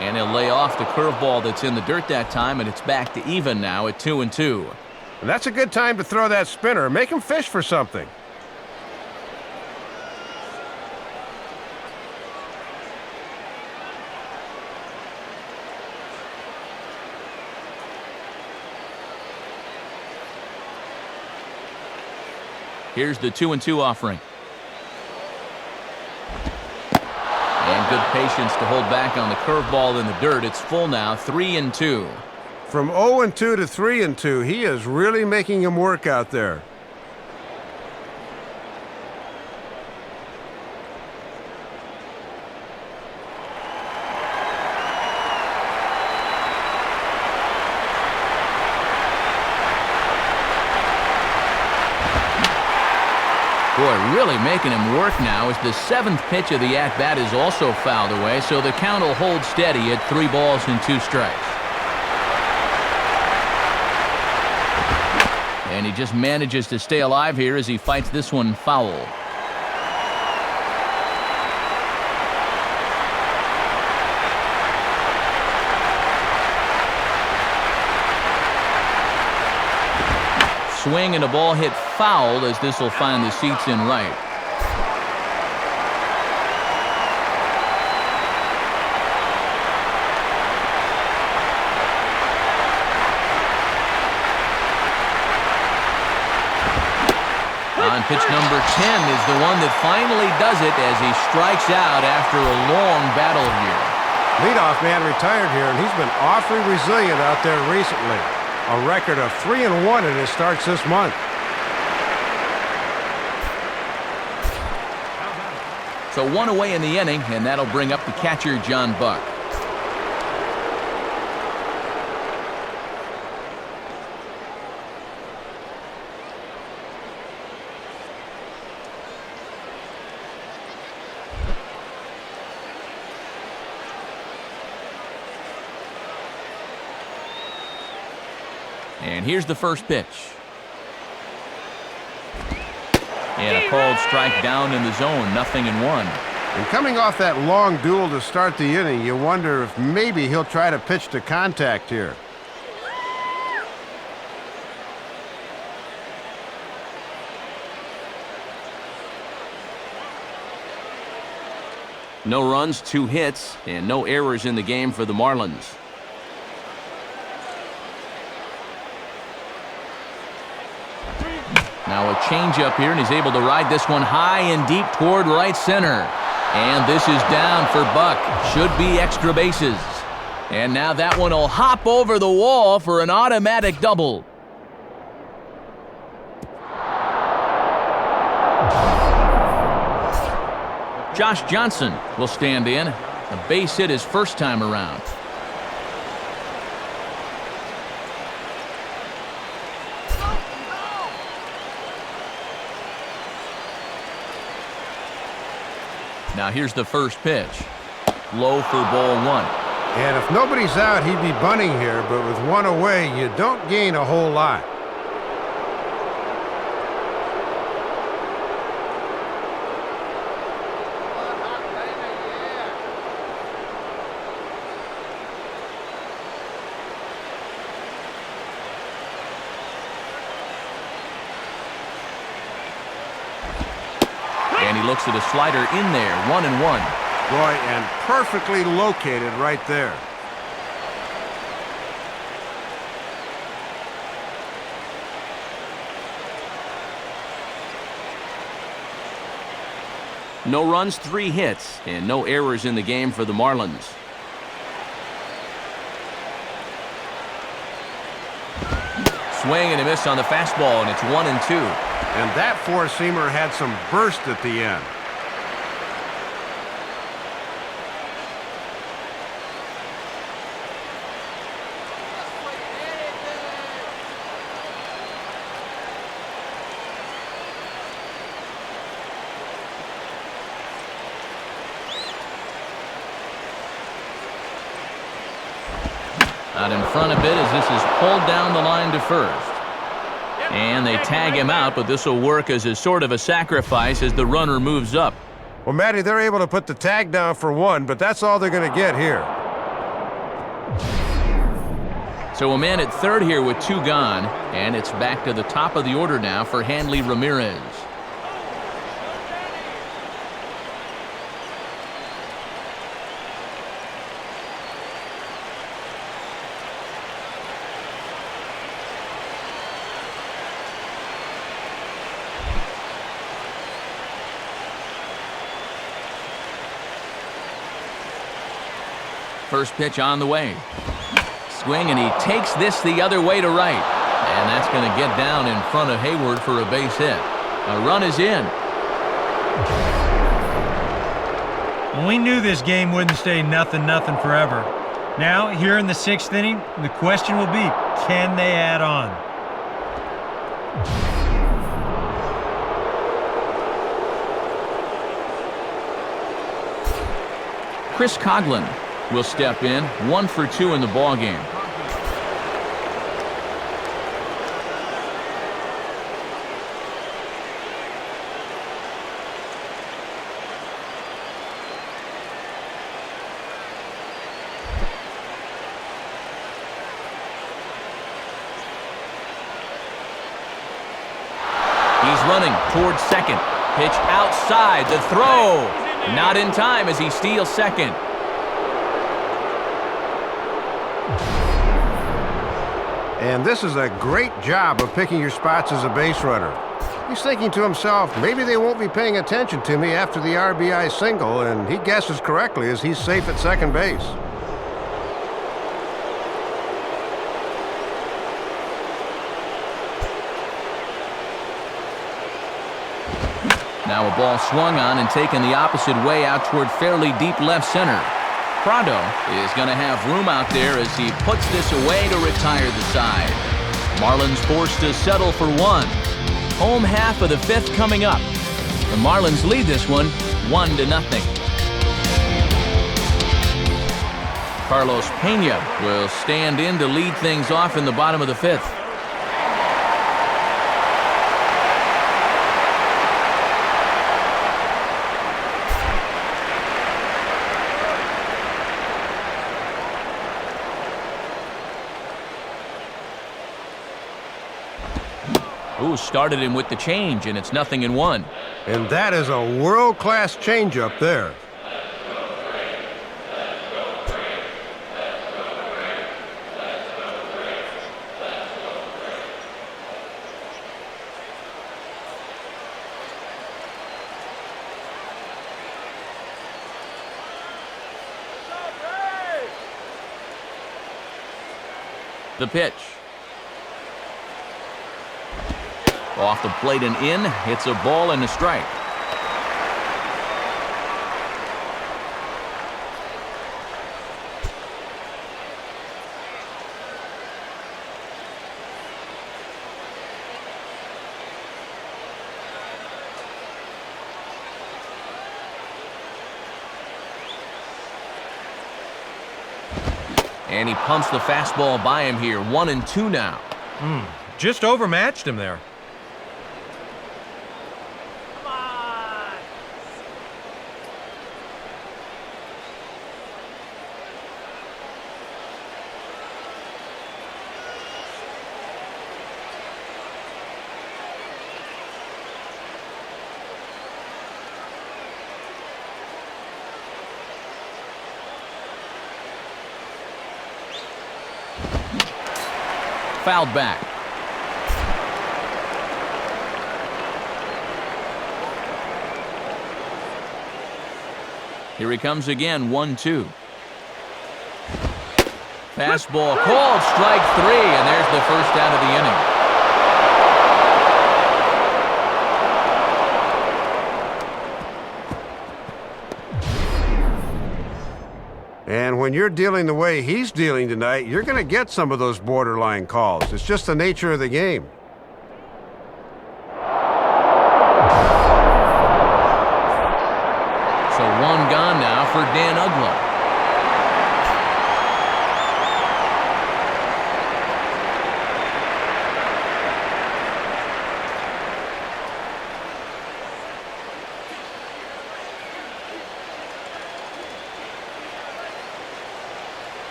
And he'll lay off the curveball that's in the dirt that time, and it's back to even now at 2-2. And that's a good time to throw that spinner. Make him fish for something. Here's the 2-2 offering. And good patience to hold back on the curveball in the dirt. It's full now, 3-2. From 0-2 to 3-2, he is really making him work out there. Boy, really making him work now as the 7th pitch of the at-bat is also fouled away, so the count will hold steady at 3 balls and 2 strikes. And he just manages to stay alive here as he fights this one foul. Swing and a ball hit foul as this will find the seats in right. On pitch number 10 is the one that finally does it as he strikes out after a long battle here. Leadoff man retired here, and he's been awfully resilient out there recently. A record of 3-1 in his starts this month. So 1 away in the inning, and that'll bring up the catcher, John Buck. And here's the first pitch. And a called strike down in the zone, 0-1. And coming off that long duel to start the inning, you wonder if maybe he'll try to pitch to contact here. No runs, 2 hits, and no errors in the game for the Marlins. Now a changeup here, and he's able to ride this one high and deep toward right center. And this is down for Buck. Should be extra bases. And now that one will hop over the wall for an automatic double. Josh Johnson will stand in. A base hit his first time around. Now here's the first pitch. Low for ball 1. And if nobody's out, he'd be bunting here, but with one away, you don't gain a whole lot. And he looks at a slider in there, 1-1. Boy, and perfectly located right there. No runs, 3 hits, and no errors in the game for the Marlins. Swing and a miss on the fastball, and it's 1-2. And that four-seamer had some burst at the end. Out in front a bit as this is pulled down the line to first. And they tag him out, but this will work as a sort of a sacrifice as the runner moves up. Well, Matty, they're able to put the tag down for 1, but that's all they're going to get here. So a man at third here with 2 gone, and it's back to the top of the order now for Hanley Ramirez. First pitch on the way. Swing, and he takes this the other way to right. And that's going to get down in front of Hayward for a base hit. A run is in. We knew this game wouldn't stay nothing forever. Now, here in the 6th inning, the question will be, can they add on? Chris Coughlin will step in, 1 for 2 in the ballgame. He's running towards second. Pitch outside, the throw. Not in time as he steals second. And this is a great job of picking your spots as a base runner. He's thinking to himself, maybe they won't be paying attention to me after the RBI single, and he guesses correctly as he's safe at second base. Now a ball swung on and taken the opposite way out toward fairly deep left center. Prado is going to have room out there as he puts this away to retire the side. Marlins forced to settle for 1. Home half of the 5th coming up. The Marlins lead this one 1-0. Carlos Pena will stand in to lead things off in the bottom of the 5th. Ooh, started him with the change, and it's 0-1. And that is a world-class changeup there. The pitch. Off the plate and in. It's a ball and a strike. And he pumps the fastball by him here. 1-2 now. Just overmatched him there. Fouled back. Here he comes again, 1-2. Fastball called, strike 3, and there's the first out of the inning. And when you're dealing the way he's dealing tonight, you're going to get some of those borderline calls. It's just the nature of the game. So one gone now for Dan Uggla.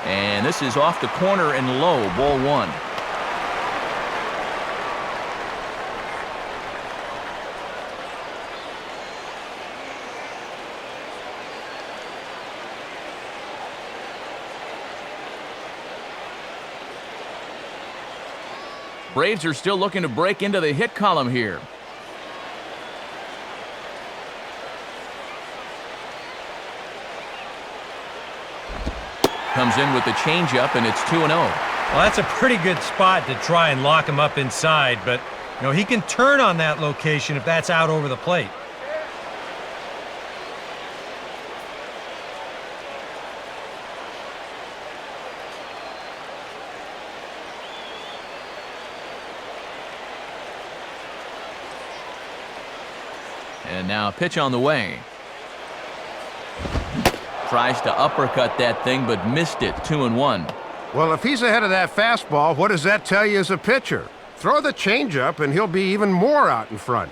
And this is off the corner and low, ball 1. Braves are still looking to break into the hit column here. Comes in with the changeup, and it's 2-0. Well, that's a pretty good spot to try and lock him up inside, but he can turn on that location if that's out over the plate. And now a pitch on the way. Tries to uppercut that thing, but missed it. 2-1. Well, if he's ahead of that fastball, what does that tell you as a pitcher? Throw the changeup, and he'll be even more out in front.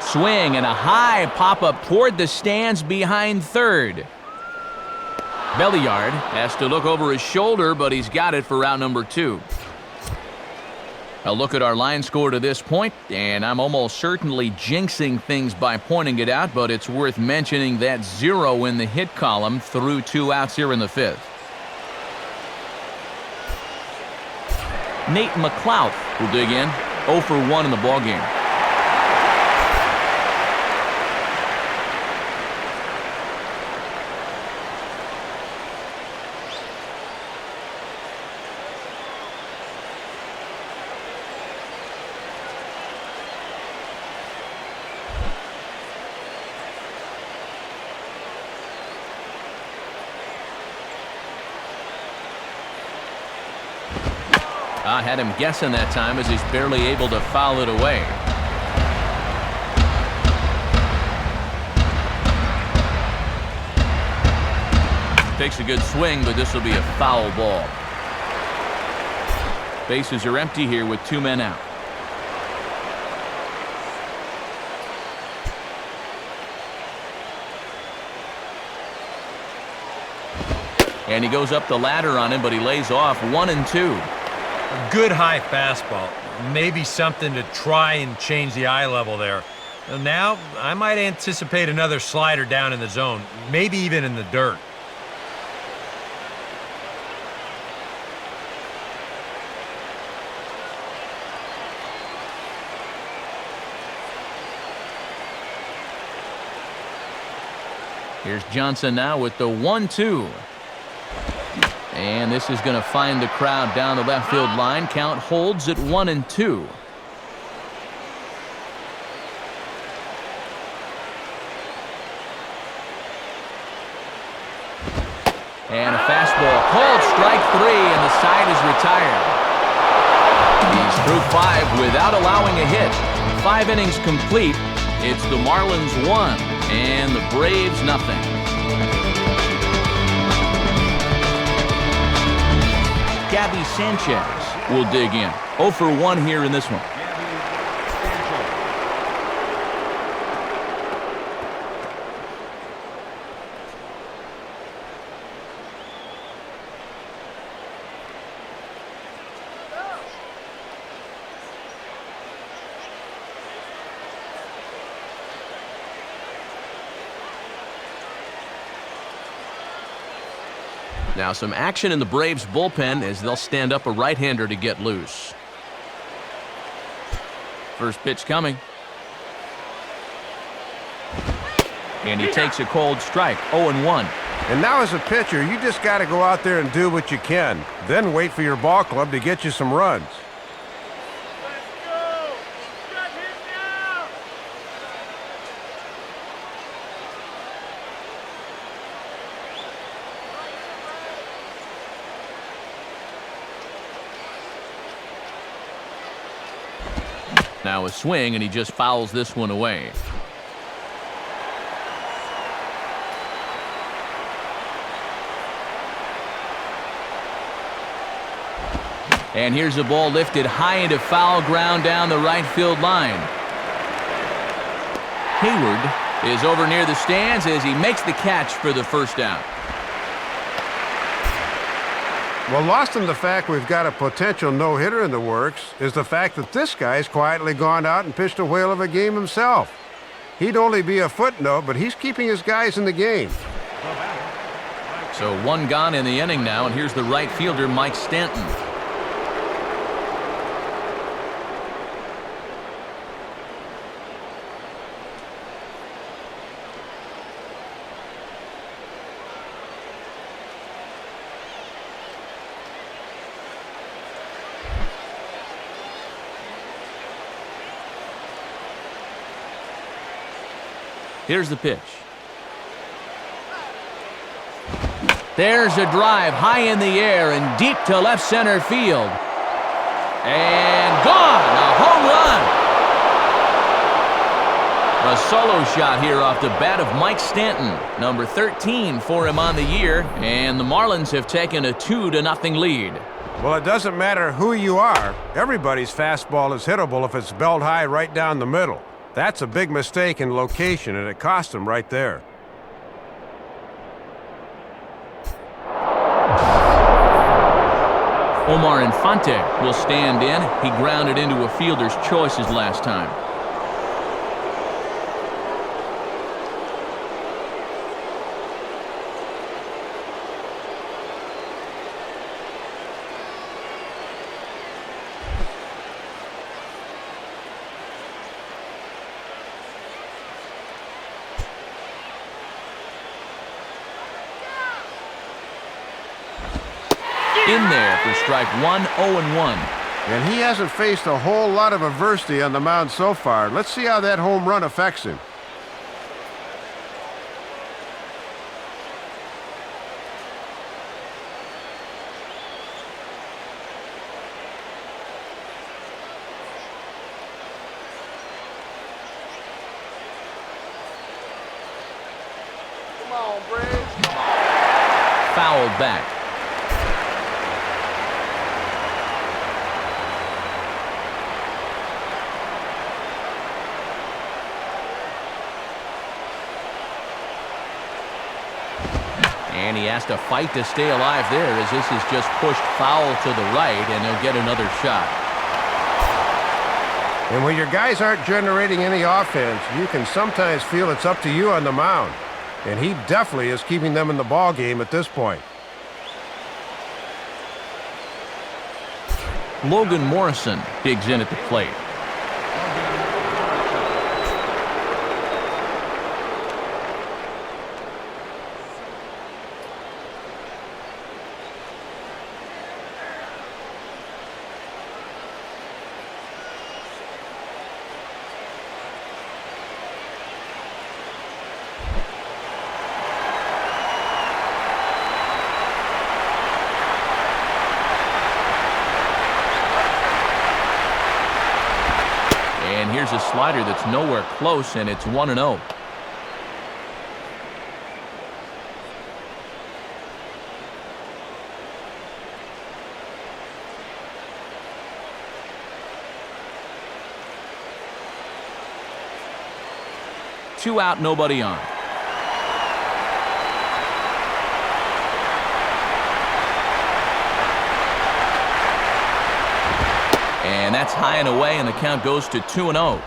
Swing and a high pop-up toward the stands behind third. Belliard has to look over his shoulder, but he's got it for out number 2. A look at our line score to this point, and I'm almost certainly jinxing things by pointing it out, but it's worth mentioning that 0 in the hit column through 2 outs here in the 5th. Nate McLouth will dig in, 0 for 1 in the ballgame. I had him guessing that time as he's barely able to foul it away. Takes a good swing, but this will be a foul ball. Bases are empty here with 2 men out. And he goes up the ladder on him, but he lays off 1-2. A good high fastball. Maybe something to try and change the eye level there. Now, I might anticipate another slider down in the zone, maybe even in the dirt. Here's Johnson now with the 1-2. And this is going to find the crowd down the left field line. Count holds at 1-2. And a fastball called strike 3, and the side is retired. He's through 5 without allowing a hit. 5 innings complete. It's the Marlins 1 and the Braves nothing. Gabby Sanchez will dig in. 0 for 1 here in this one. Now some action in the Braves bullpen as they'll stand up a right-hander to get loose. First pitch coming. And he takes a cold strike, 0-1. And now as a pitcher, you just got to go out there and do what you can. Then wait for your ball club to get you some runs. Now a swing, and he just fouls this one away. And here's a ball lifted high into foul ground down the right field line. Hayward is over near the stands as he makes the catch for the first down. Well, lost in the fact we've got a potential no-hitter in the works is the fact that this guy's quietly gone out and pitched a whale of a game himself. He'd only be a footnote, but he's keeping his guys in the game. So 1 gone in the inning now, and here's the right fielder, Mike Stanton. Here's the pitch. There's a drive high in the air and deep to left center field. And gone! A home run! A solo shot here off the bat of Mike Stanton. Number 13 for him on the year. And the Marlins have taken a 2-0 lead. Well, it doesn't matter who you are. Everybody's fastball is hittable if it's belt high right down the middle. That's a big mistake in location, and it cost him right there. Omar Infante will stand in. He grounded into a fielder's choice his last time. In there for strike 1, 0-1. And he hasn't faced a whole lot of adversity on the mound so far. Let's see how that home run affects him. fouled back. And he has to fight to stay alive there, as this is just pushed foul to the right, and he'll get another shot. And when your guys aren't generating any offense, you can sometimes feel it's up to you on the mound. And he definitely is keeping them in the ball game at this point. Logan Morrison digs in at the plate. And here's a slider that's nowhere close, and it's 1-0. Two out, nobody on. And that's high and away, and the count goes to 2-0.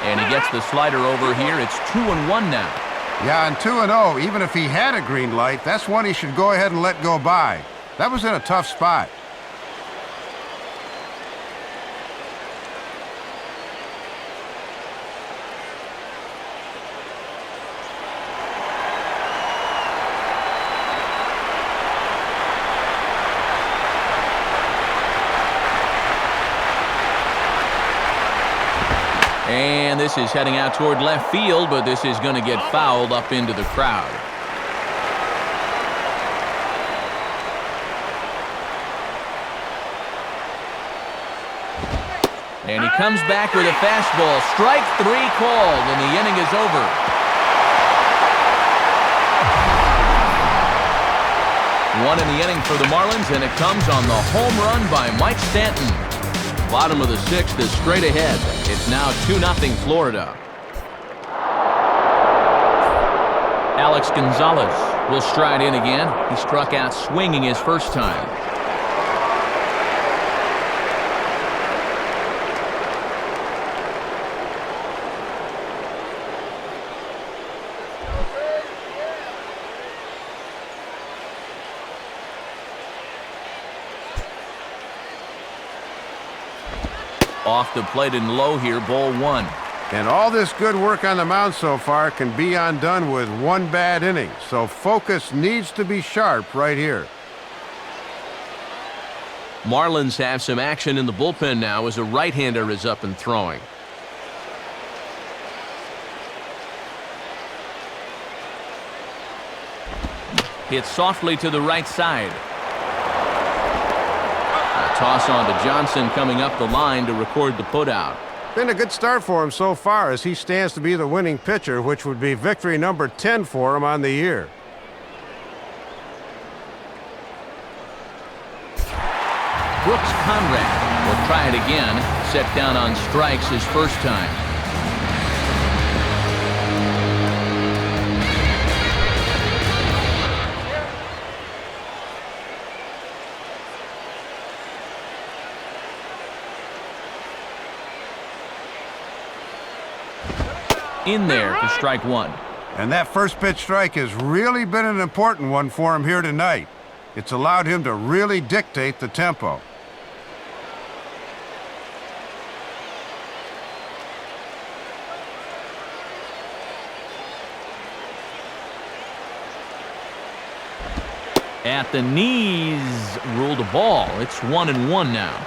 And he gets the slider over here. It's 2-1 now. Yeah, and 2-0, even if he had a green light, that's one he should go ahead and let go by. That was in a tough spot. And this is heading out toward left field, but this is going to get fouled up into the crowd. And he comes back with a fastball. Strike three called, and the inning is over. One in the inning for the Marlins, and it comes on the home run by Mike Stanton. Bottom of the sixth is straight ahead. It's now 2-0 Florida. Alex Gonzalez will stride in again. He struck out swinging his first time. Off the plate and low here, ball one. And all this good work on the mound so far can be undone with one bad inning. So focus needs to be sharp right here. Marlins have some action in the bullpen now as a right-hander is up and throwing. Hit softly to the right side. Toss on to Johnson coming up the line to record the putout. Been a good start for him so far as he stands to be the winning pitcher, which would be victory number 10 for him on the year. Brooks Conrad will try it again. Set down on strikes his first time. In there for strike one. And that first pitch strike has really been an important one for him here tonight. It's allowed him to really dictate the tempo. At the knees, ruled a ball. It's 1-1 now.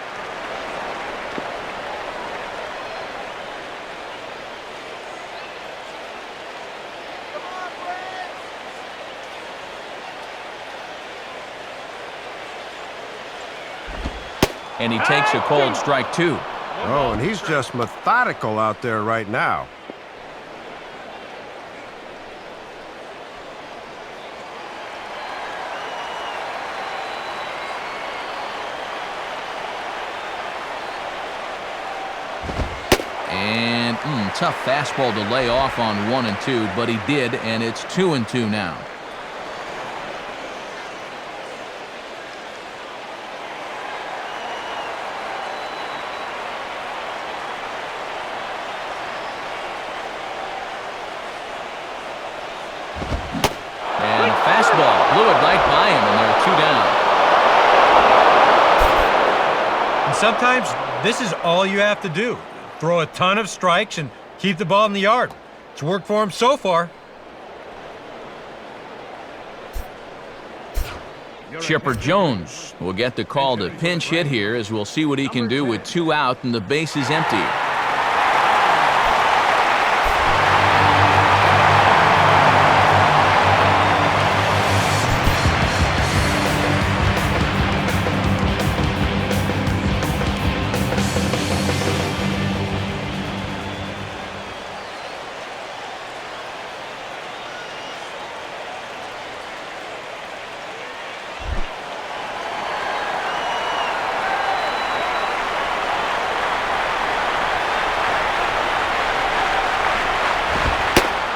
And he takes a cold strike, 2. Oh, and he's just methodical out there right now. And tough fastball to lay off on 1 and 2, but he did, and it's 2 and 2 now. Fastball blew it right by him, and they're 2 down. And sometimes this is all you have to do. Throw a ton of strikes and keep the ball in the yard. It's worked for him so far. Chipper Jones will get the call to pinch hit here, as we'll see what he can do with 2 out and the base is empty.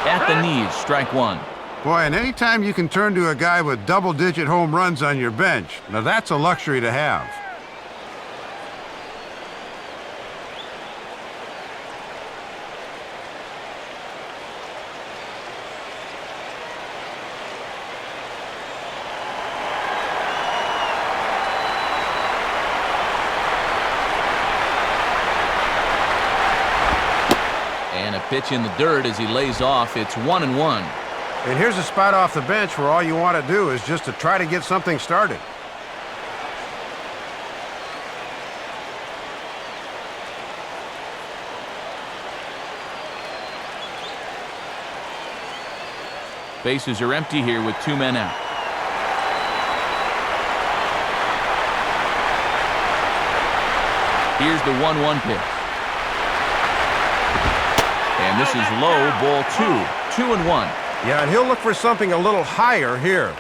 At the knees, strike 1. Boy, and anytime you can turn to a guy with double-digit home runs on your bench, now that's a luxury to have. And a pitch in the dirt as he lays off. It's 1-1. And here's a spot off the bench where all you want to do is just to try to get something started. Bases are empty here with 2 men out. Here's the 1-1 pitch. And this is low, ball 2. 2-1. Yeah, and he'll look for something a little higher here.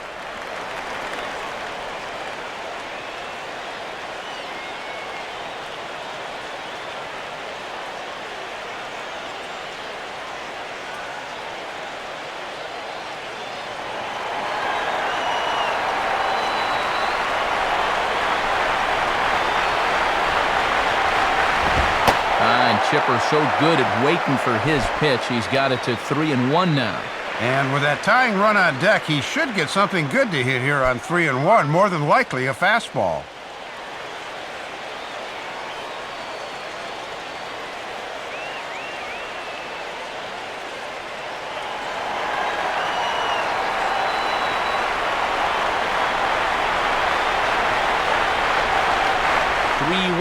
Chipper so good at waiting for his pitch. He's got it to 3-1 now. And with that tying run on deck, he should get something good to hit here on 3-1, more than likely a fastball.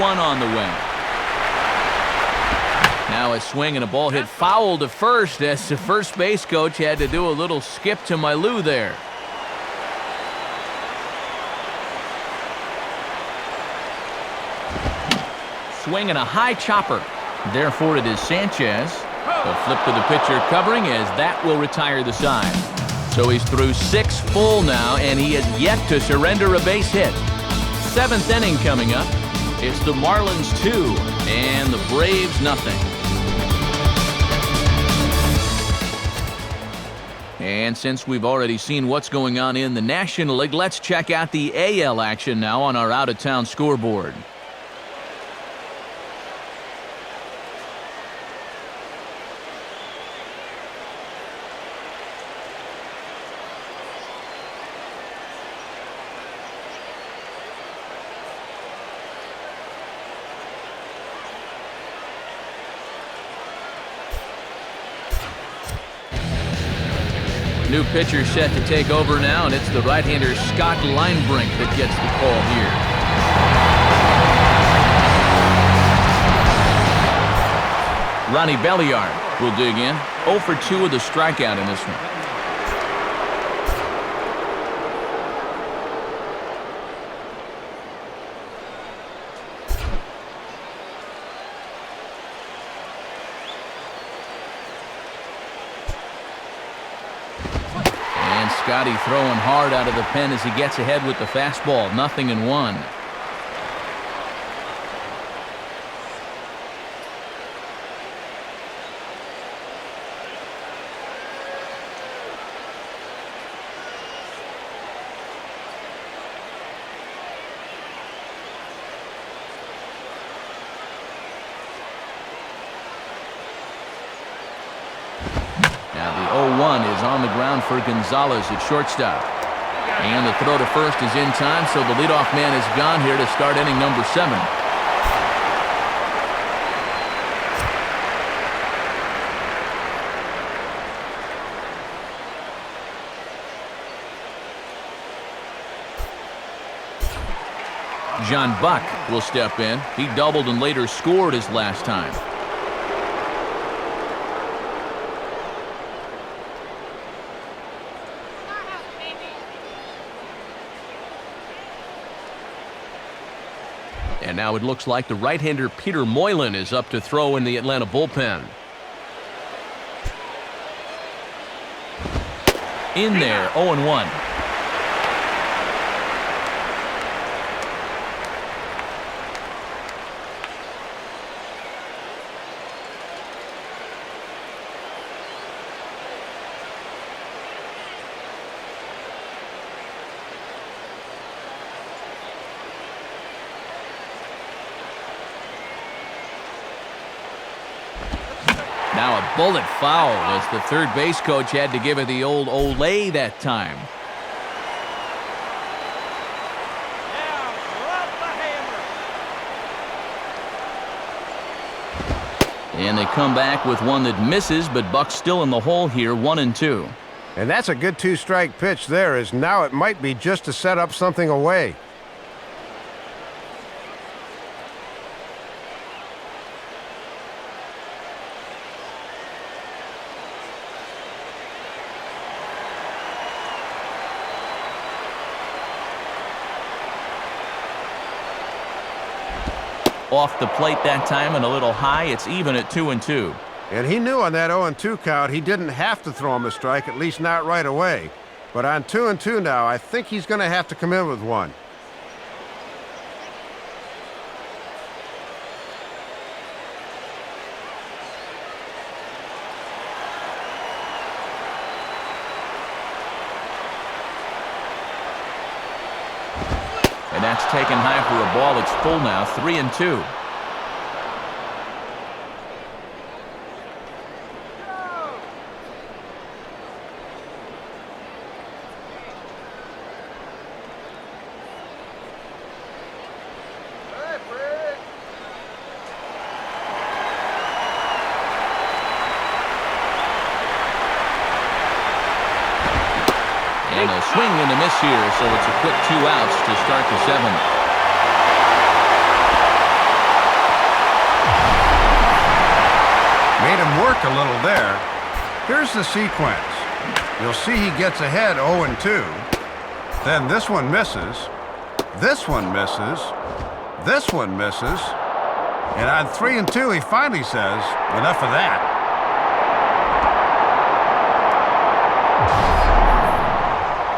On the wing. Now a swing and a ball hit foul to first, as the first base coach had to do a little skip to my loo there. Swing and a high chopper. Therefore it is Sanchez. A flip to the pitcher covering, as that will retire the side. So he's through 6 full now, and he has yet to surrender a base hit. 7th inning coming up. It's the Marlins 2 and the Braves nothing. And since we've already seen what's going on in the National League, let's check out the AL action now on our out-of-town scoreboard. New pitcher set to take over now, and it's the right-hander Scott Linebrink that gets the call here. Ronnie Belliard will dig in. 0 for 2 with a strikeout in this one. Scotty throwing hard out of the pen as he gets ahead with the fastball. 0-1. Now the 0-1 is on the ground for Gonzalez at shortstop. And the throw to first is in time, so the leadoff man is gone here to start inning number 7. John Buck will step in. He doubled and later scored his last time. And now it looks like the right-hander Peter Moylan is up to throw in the Atlanta bullpen. In there, 0-1. Now a bullet foul as the third base coach had to give it the old Olay that time. And they come back with one that misses, but Buck's still in the hole here, 1-2. And that's a good 2-strike pitch there, as now it might be just to set up something away. Off the plate that time and a little high. It's even at 2-2. And he knew on that 0-2 count he didn't have to throw him a strike, at least not right away. But on 2-2 now, I think he's going to have to come in with one. And that's taken high for a ball. It's full now, 3-2. And a swing and a miss here, so it's a quick 2 outs to start the 7th. Made him work a little there. Here's the sequence. You'll see he gets ahead 0-2. Then this one misses. This one misses. This one misses. And on 3-2, he finally says, enough of that.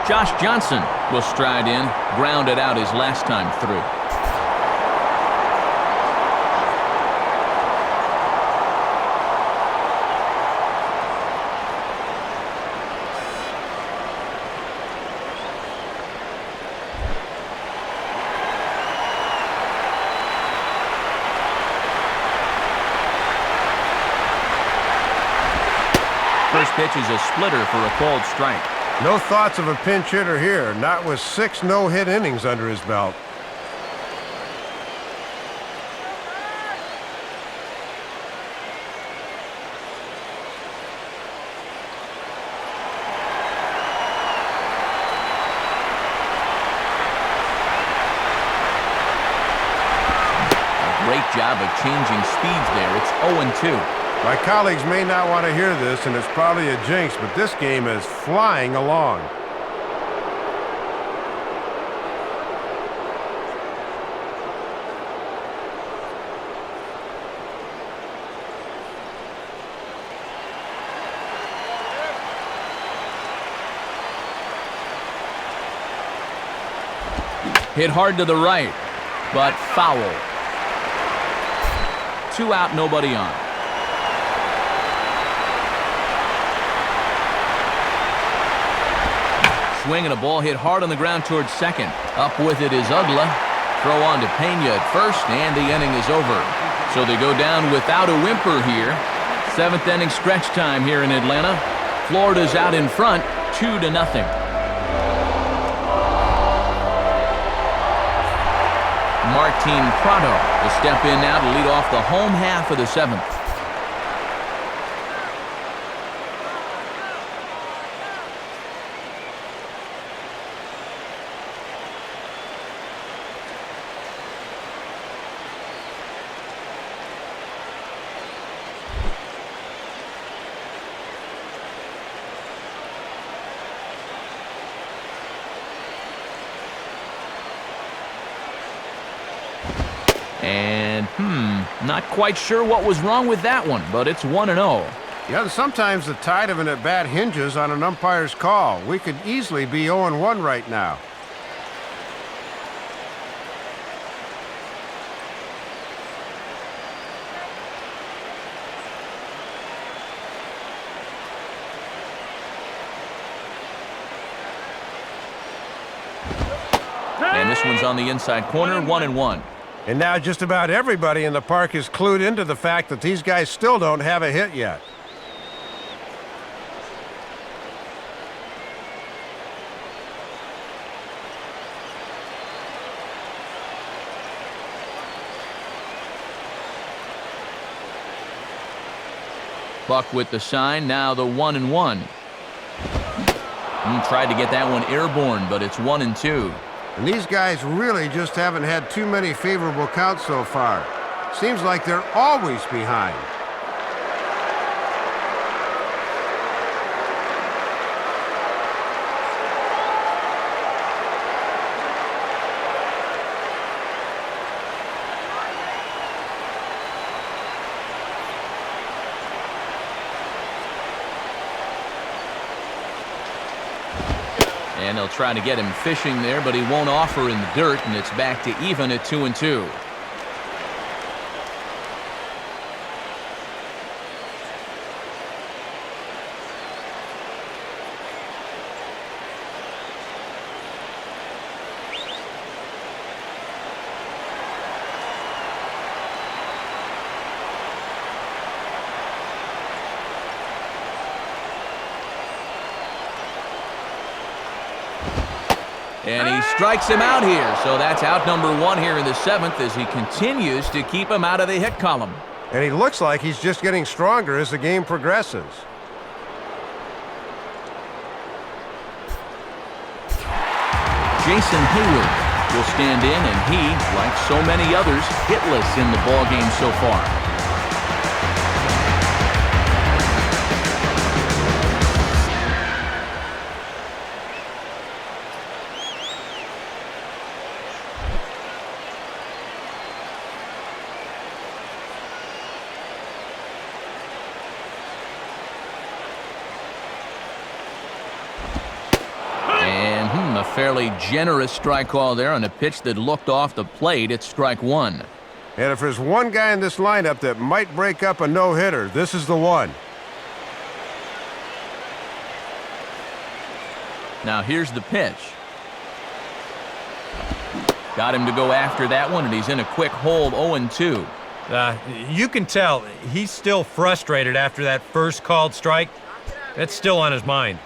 Josh Johnson will stride in, grounded out his last time through. First pitch is a splitter for a called strike. No thoughts of a pinch hitter here, not with 6 no-hit innings under his belt. changing speeds there. It's 0-2. My colleagues may not want to hear this, and it's probably a jinx, but this game is flying along. Hit hard to the right, but foul. 2 out, nobody on. Swing and a ball hit hard on the ground towards second. Up with it is Ugla. Throw on to Pena at first, and the inning is over. So they go down without a whimper here. 7th inning stretch time here in Atlanta. Florida's out in front, 2-0. Martin Prado will step in now to lead off the home half of the 7th. And, not quite sure what was wrong with that one, but it's 1-0. Yeah, sometimes the tide of an at-bat hinges on an umpire's call. We could easily be 0-1 right now. And this one's on the inside corner, 1-1. And now just about everybody in the park is clued into the fact that these guys still don't have a hit yet. Buck with the sign, now the 1-1. Tried to get that one airborne, but it's 1-2. And these guys really just haven't had too many favorable counts so far. Seems like they're always behind. And they'll try to get him fishing there, but he won't offer in the dirt, and it's back to even at 2-2. And he strikes him out here, so that's out number 1 here in the 7th as he continues to keep him out of the hit column. And he looks like he's just getting stronger as the game progresses. Jason Hayward will stand in, and he, like so many others, hitless in the ballgame so far. A fairly generous strike call there on a pitch that looked off the plate. It's strike 1. And if there's one guy in this lineup that might break up a no-hitter, this is the one. Now here's the pitch. Got him to go after that one, and he's in a quick hold, 0-2. You can tell he's still frustrated after that first called strike. That's still on his mind.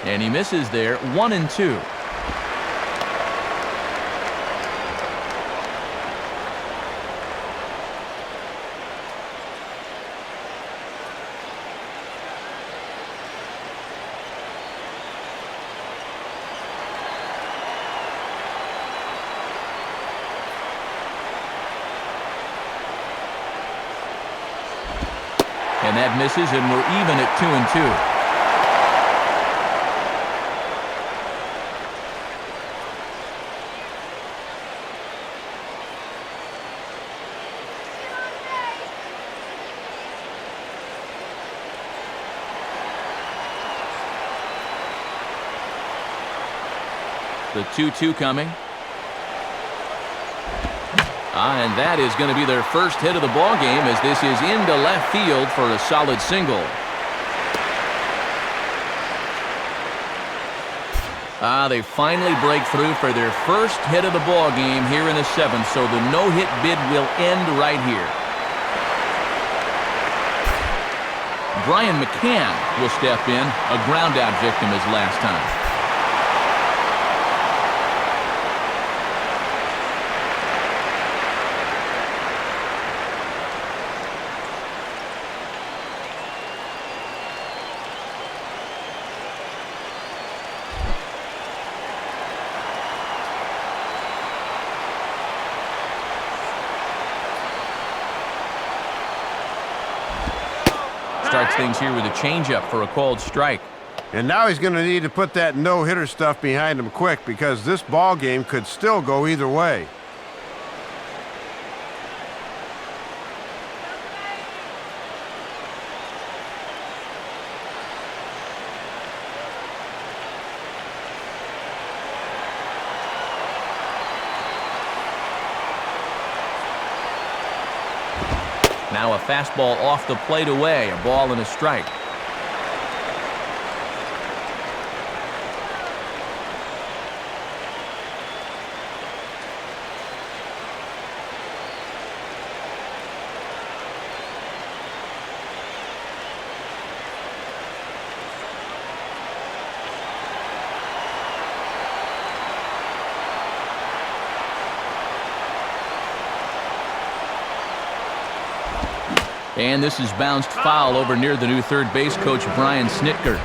And he misses there, 1-2. And that misses, and we're even at 2-2. The 2-2 coming. And that is going to be their first hit of the ball game, as this is into left field for a solid single. They finally break through for their first hit of the ball game here in the 7th, so the no-hit bid will end right here. Brian McCann will step in, a ground-out victim as last time. Starts things here with a changeup for a called strike. And now he's going to need to put that no-hitter stuff behind him quick, because this ball game could still go either way. Now a fastball off the plate away, a ball and a strike. And this is bounced foul over near the new third base coach, Brian Snitker.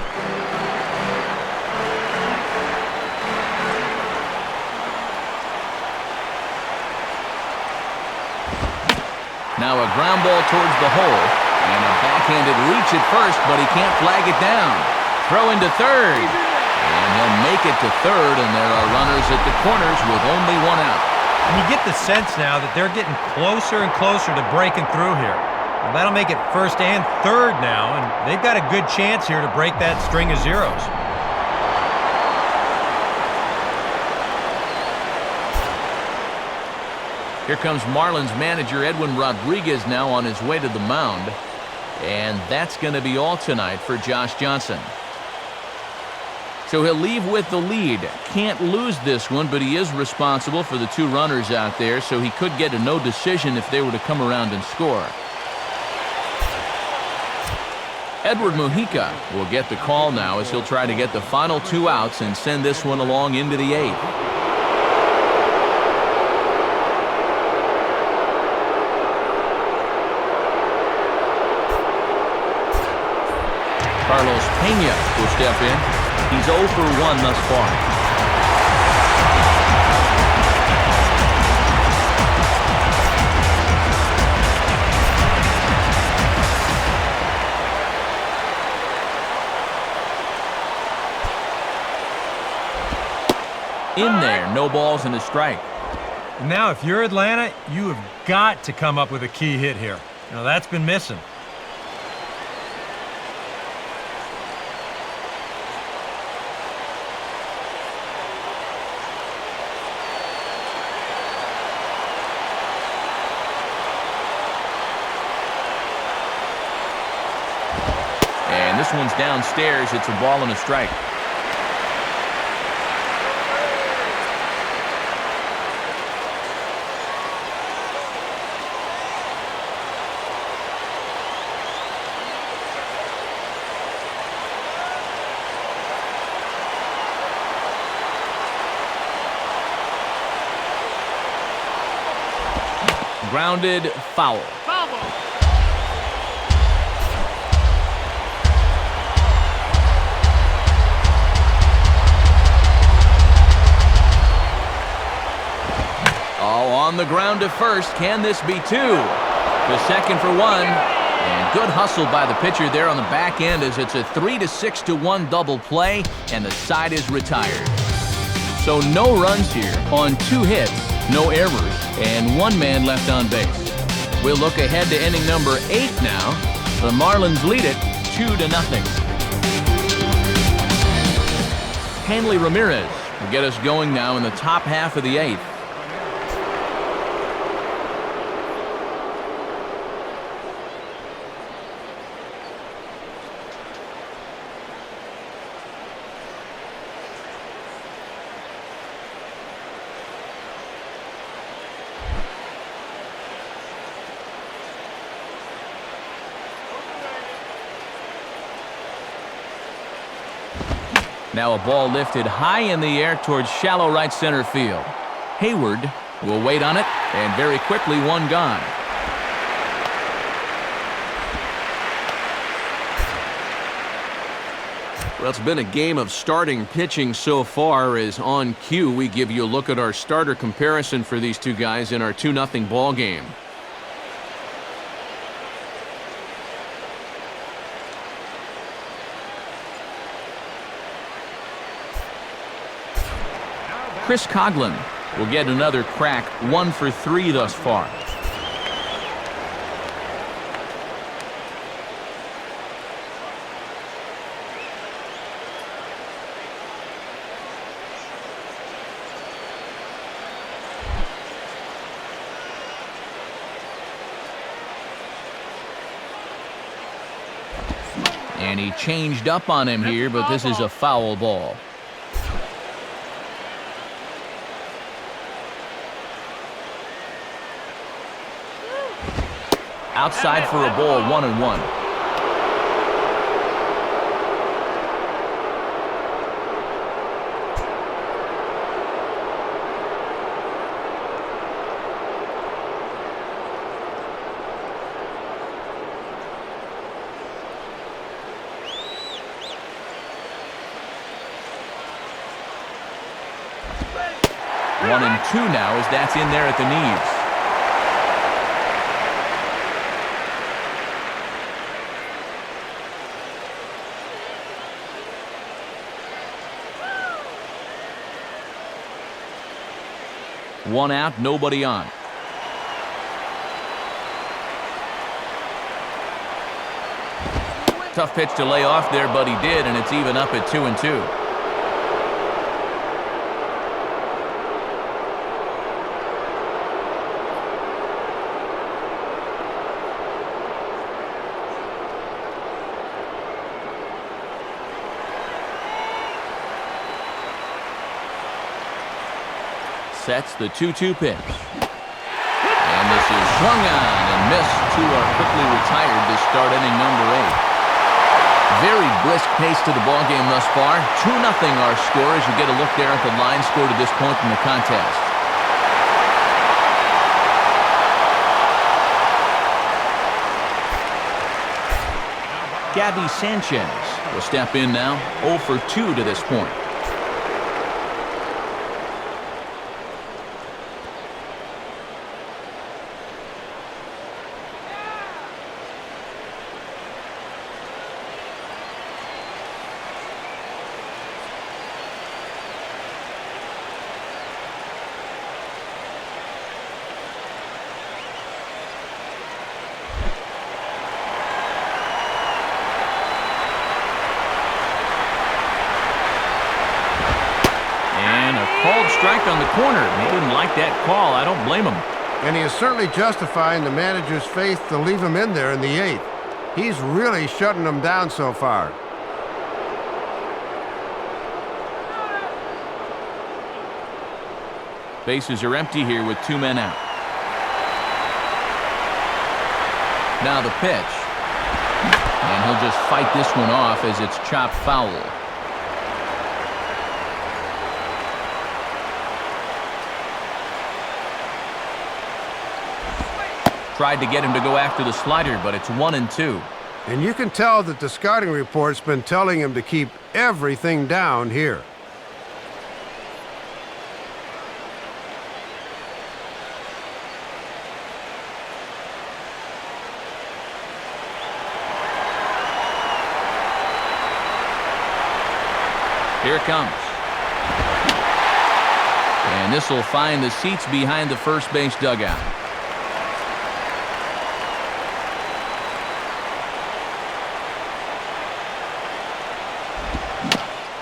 Now a ground ball towards the hole, and a backhanded reach at first, but he can't flag it down. Throw into third, and he'll make it to third, and there are runners at the corners with only one out. And you get the sense now that they're getting closer and closer to breaking through here. Well, that'll make it first and third now, and they've got a good chance here to break that string of zeros. Here comes Marlins manager Edwin Rodriguez now on his way to the mound, and that's going to be all tonight for Josh Johnson. So he'll leave with the lead. Can't lose this one, but he is responsible for the two runners out there, so he could get a no decision if they were to come around and score. Edward Mujica will get the call now as he'll try to get the final two outs and send this one along into the 8th. Carlos Pena will step in. He's 0 for 1 thus far. In there, no balls and a strike. Now, if you're Atlanta, you have got to come up with a key hit here. You know, that's been missing. And this one's downstairs. It's a ball and a strike. Grounded foul. Oh, on the ground to first. Can this be two? The second for one. And good hustle by the pitcher there on the back end as it's a 3-6-1 double play, and the side is retired. So no runs here on 2 hits, no errors, and 1 man left on base. We'll look ahead to inning number 8 now. The Marlins lead it 2-0. Hanley Ramirez will get us going now in the top half of the 8th. Now a ball lifted high in the air towards shallow right center field. Hayward will wait on it, and very quickly 1 gone. Well, it's been a game of starting pitching so far, as on cue we give you a look at our starter comparison for these 2 guys in our 2-0 ball game. Chris Coughlin will get another crack, 1 for 3 thus far. And he changed up on him here, but this is a foul ball. Outside for a ball, 1-1. One and 2 now as that's in there at the knees. One out, nobody on. Tough pitch to lay off there, but he did, and it's even up at 2-2. Sets the 2-2 pitch. And this is swung on and missed. 2 are quickly retired to start inning number 8. Very brisk pace to the ballgame thus far. 2-0 our score as you get a look there at the line score to this point in the contest. Gabby Sanchez will step in now, 0 for 2 to this point. Called strike on the corner. He didn't like that call. I don't blame him. And he is certainly justifying the manager's faith to leave him in there in the 8th. He's really shutting them down so far. Bases are empty here with 2 men out. Now the pitch. And he'll just fight this one off as it's chopped foul. Tried to get him to go after the slider, but it's 1-2. And you can tell that the scouting report's been telling him to keep everything down here. Here it comes. And this will find the seats behind the first base dugout.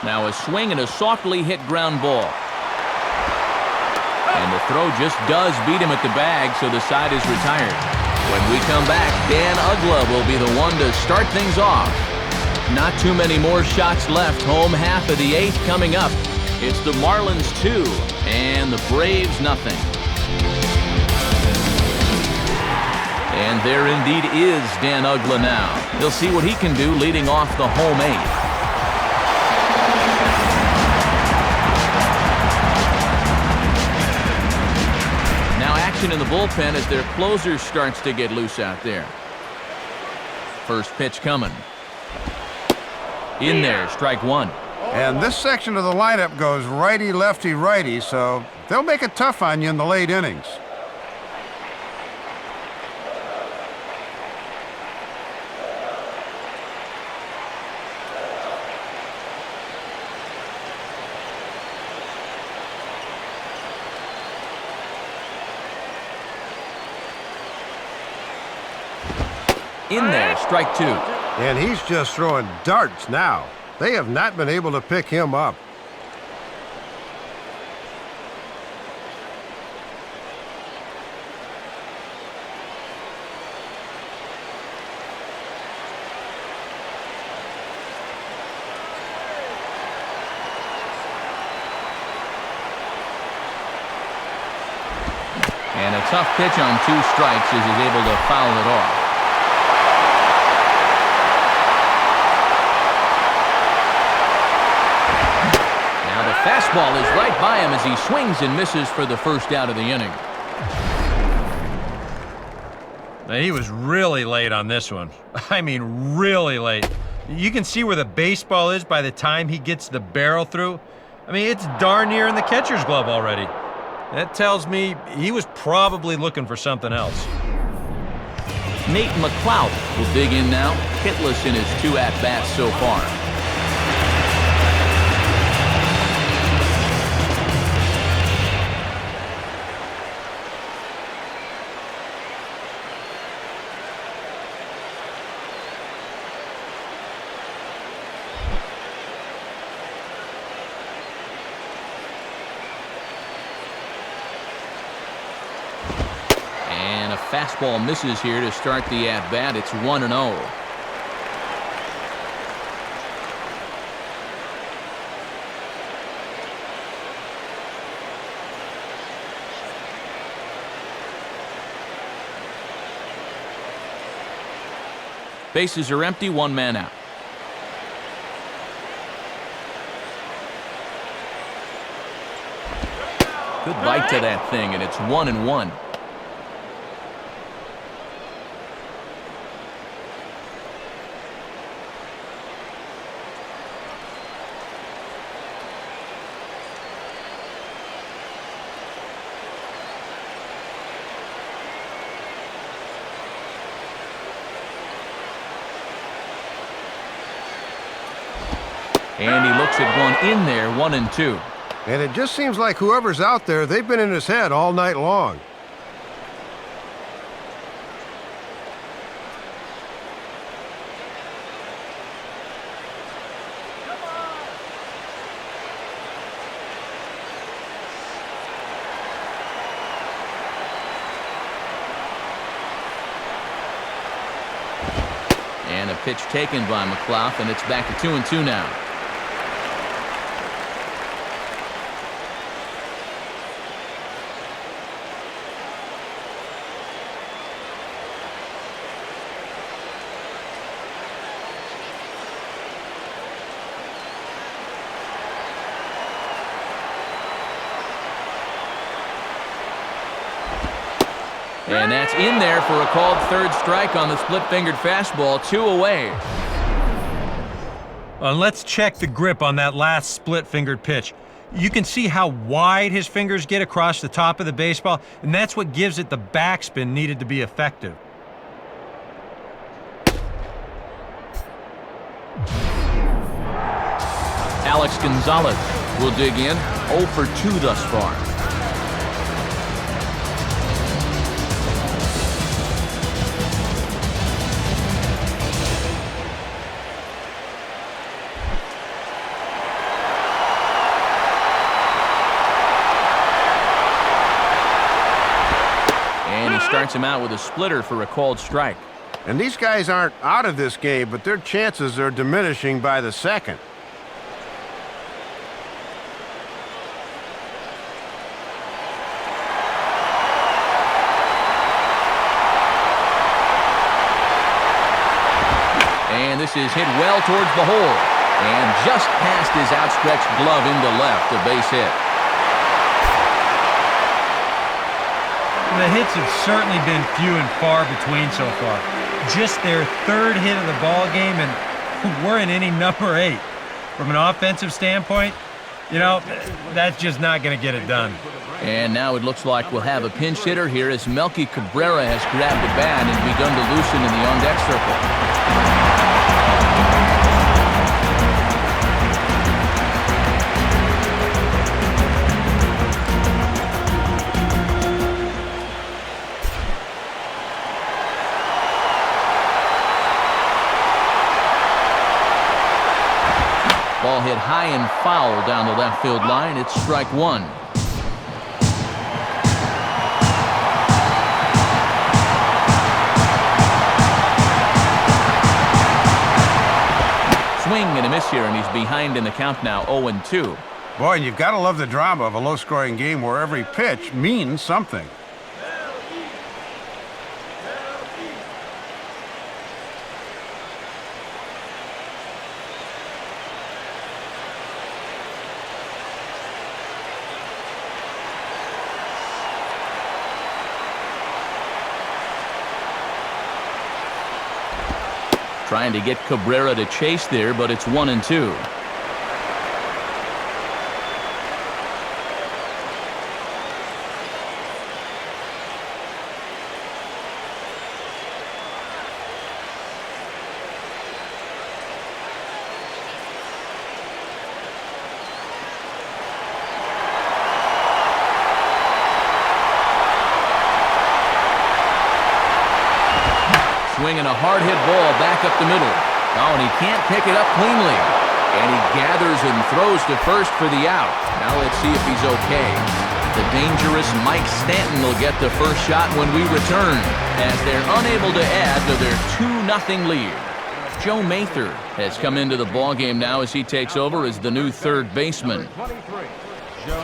Now a swing and a softly hit ground ball. And the throw just does beat him at the bag, so the side is retired. When we come back, Dan Uggla will be the one to start things off. Not too many more shots left. Home half of the eighth coming up. It's the Marlins 2 and the Braves nothing. And there indeed is Dan Uggla now. He'll see what he can do leading off the home eighth. Now action in the bullpen as their closer starts to get loose out there. First pitch coming. In there, strike one. And this section of the lineup goes righty, lefty, righty, so they'll make it tough on you in the late innings. In there, strike two. And he's just throwing darts now. They have not been able to pick him up. And a tough pitch on 2 strikes as he's able to foul it off. Fastball is right by him as he swings and misses for the first out of the inning. Now, he was really late on this one. I mean, really late. You can see where the baseball is by the time he gets the barrel through. I mean, it's darn near in the catcher's glove already. That tells me he was probably looking for something else. Nate McLeod will dig in now, hitless in his 2 at-bats so far. Fastball misses here to start the at-bat. It's 1-0. Bases are empty, 1 man out. Good bite to that thing, and it's 1-1. And he looks at one in there, 1-2. And it just seems like whoever's out there, they've been in his head all night long. And a pitch taken by McLeod, and it's back to 2-2 now. And that's in there for a called third strike on the split-fingered fastball, 2 away. And let's check the grip on that last split-fingered pitch. You can see how wide his fingers get across the top of the baseball, and that's what gives it the backspin needed to be effective. Alex Gonzalez will dig in, 0 for 2 thus far. And he starts him out with a splitter for a called strike. And these guys aren't out of this game, but their chances are diminishing by the second. And this is hit well towards the hole. And just past his outstretched glove into left, a base hit. The hits have certainly been few and far between so far. Just their third hit of the ball game, and we're in inning number 8. From an offensive standpoint, you know, that's just not going to get it done. And now it looks like we'll have a pinch hitter here as Melky Cabrera has grabbed the bat and begun to loosen in the on-deck circle. Ball hit high and foul down the left field line. It's strike 1. Swing and a miss here, and he's behind in the count now, 0-2. Boy, and you've got to love the drama of a low-scoring game where every pitch means something. Trying to get Cabrera to chase there, but it's 1-2. Swinging a hard-hit ball back up the middle. Oh, and he can't pick it up cleanly. And he gathers and throws to first for the out. Now let's see if he's okay. The dangerous Mike Stanton will get the first shot when we return, as they're unable to add to their 2-0 lead. Joe Mather has come into the ballgame now as he takes over as the new third baseman. 23, Joe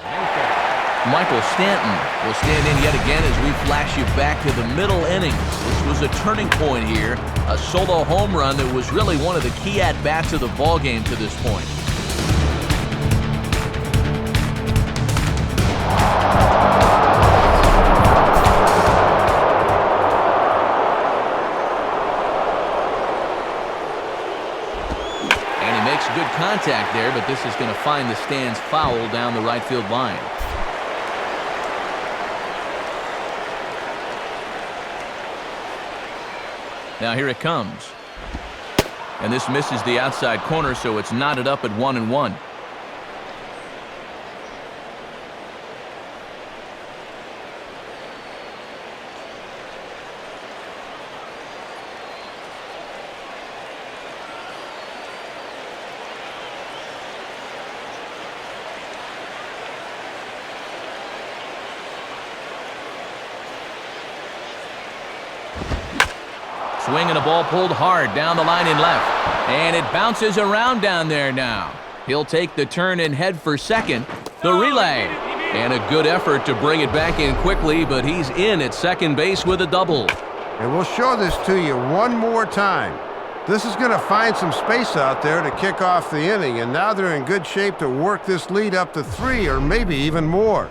Mather. Michael Stanton will stand in yet again as we flash you back to the middle innings. This was a turning point here, a solo home run that was really one of the key at-bats of the ballgame to this point. And he makes good contact there, but this is going to find the stands foul down the right field line. Now here it comes. And this misses the outside corner, so it's knotted up at 1-1. Swinging a ball pulled hard down the line in left. And it bounces around down there now. He'll take the turn and head for second. The relay. And a good effort to bring it back in quickly, but he's in at second base with a double. And we'll show this to you one more time. This is going to find some space out there to kick off the inning, and now they're in good shape to work this lead up to 3 or maybe even more.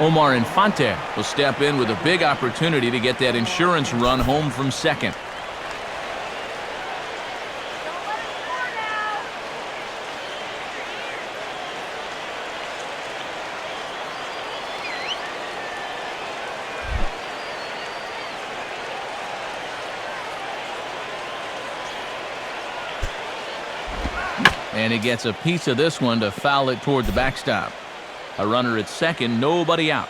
Omar Infante will step in with a big opportunity to get that insurance run home from second. And he gets a piece of this one to foul it toward the backstop. A runner at second, nobody out.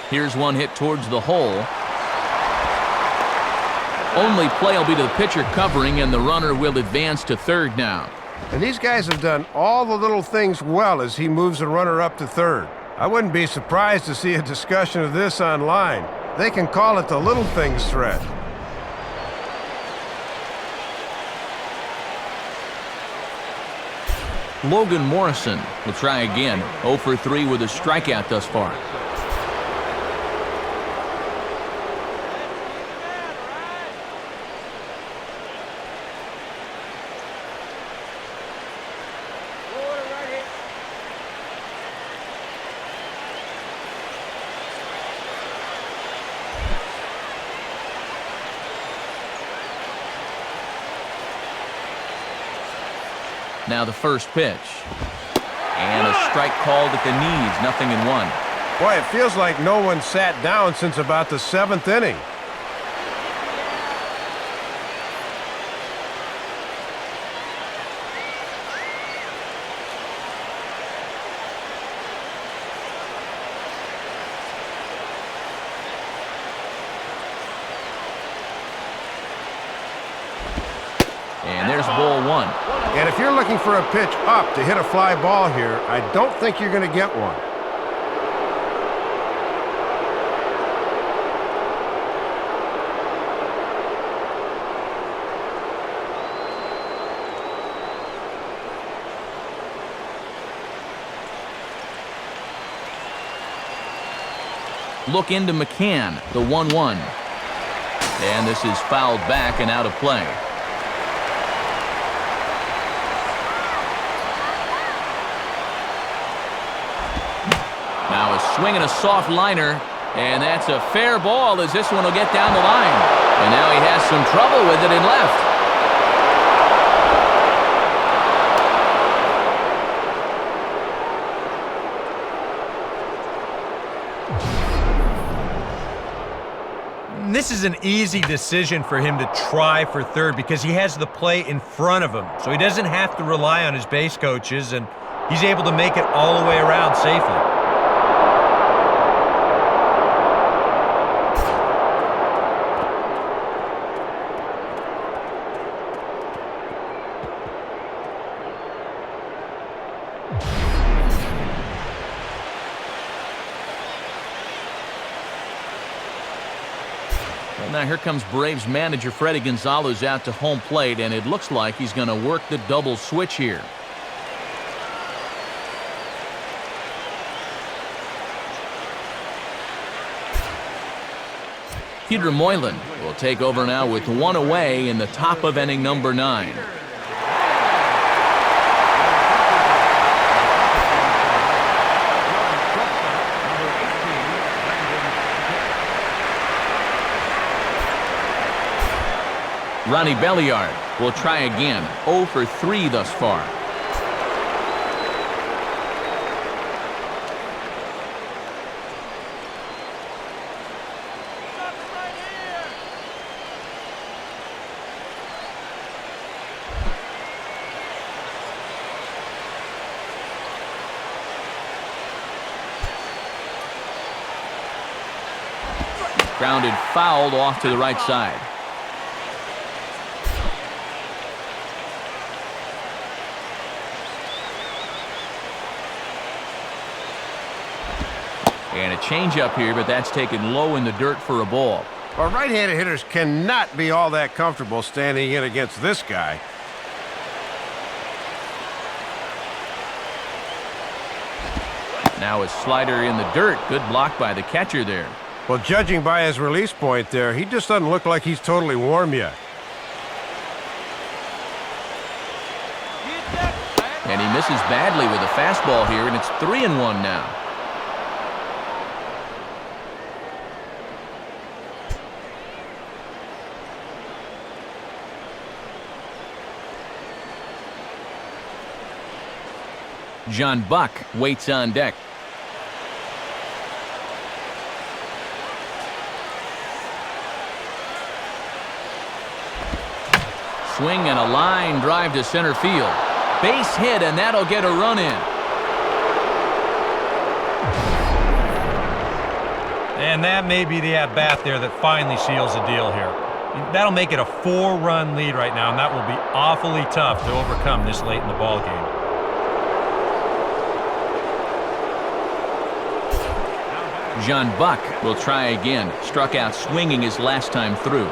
Here's one hit towards the hole. Only play will be to the pitcher covering, and the runner will advance to third now. And these guys have done all the little things well as he moves the runner up to third. I wouldn't be surprised to see a discussion of this online. They can call it the little things thread. Logan Morrison will try again. 0 for 3 with a strikeout thus far. Now the first pitch. And a strike called at the knees, 0-1. Boy, it feels like no one sat down since about the 7th inning. And there's ball one. And if you're looking for a pitch up to hit a fly ball here, I don't think you're going to get one. Look into McCann, the 1-1. And this is fouled back and out of play. Now a swing and a soft liner, and that's a fair ball as this one will get down the line. And now he has some trouble with it in left. This is an easy decision for him to try for third because he has the play in front of him. So he doesn't have to rely on his base coaches, and he's able to make it all the way around safely. Now here comes Braves manager Freddie Gonzalez out to home plate, and it looks like he's going to work the double switch here. Peter Moylan will take over now with one away in the top of inning number 9. Ronnie Belliard will try again. 0 for 3 thus far. Grounded fouled off to the right side. And a changeup here, but that's taken low in the dirt for a ball. Well, right-handed hitters cannot be all that comfortable standing in against this guy. Now a slider in the dirt. Good block by the catcher there. Well, judging by his release point there, he just doesn't look like he's totally warm yet. And he misses badly with a fastball here, and it's 3-1 now. John Buck waits on deck. swing and a line drive to center field. Base hit, and that'll get a run in. And that may be the at-bat there that finally seals the deal here. That'll make it a 4-run lead right now, and that will be awfully tough to overcome this late in the ball game. John Buck will try again. Struck out swinging his last time through.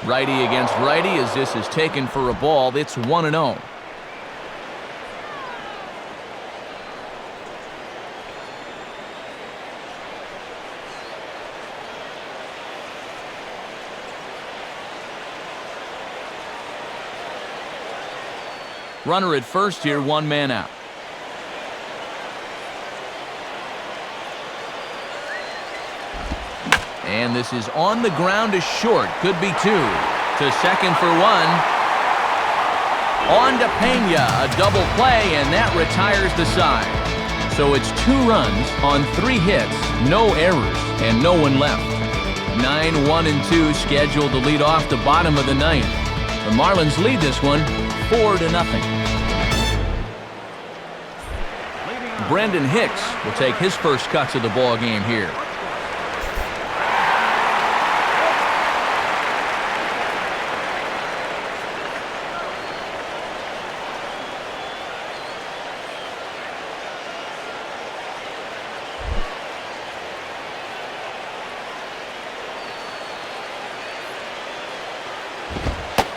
Righty against righty as this is taken for a ball. It's 1-0. Runner at first here, 1 man out. And this is on the ground to short. Could be 2. To second for 1. On to Pena. A double play, and that retires the side. So it's 2 runs on 3 hits, no errors, and no one left. 9-1-2 scheduled to lead off the bottom of the 9th. The Marlins lead this one 4-0. Brendan Hicks will take his first cuts of the ball game here.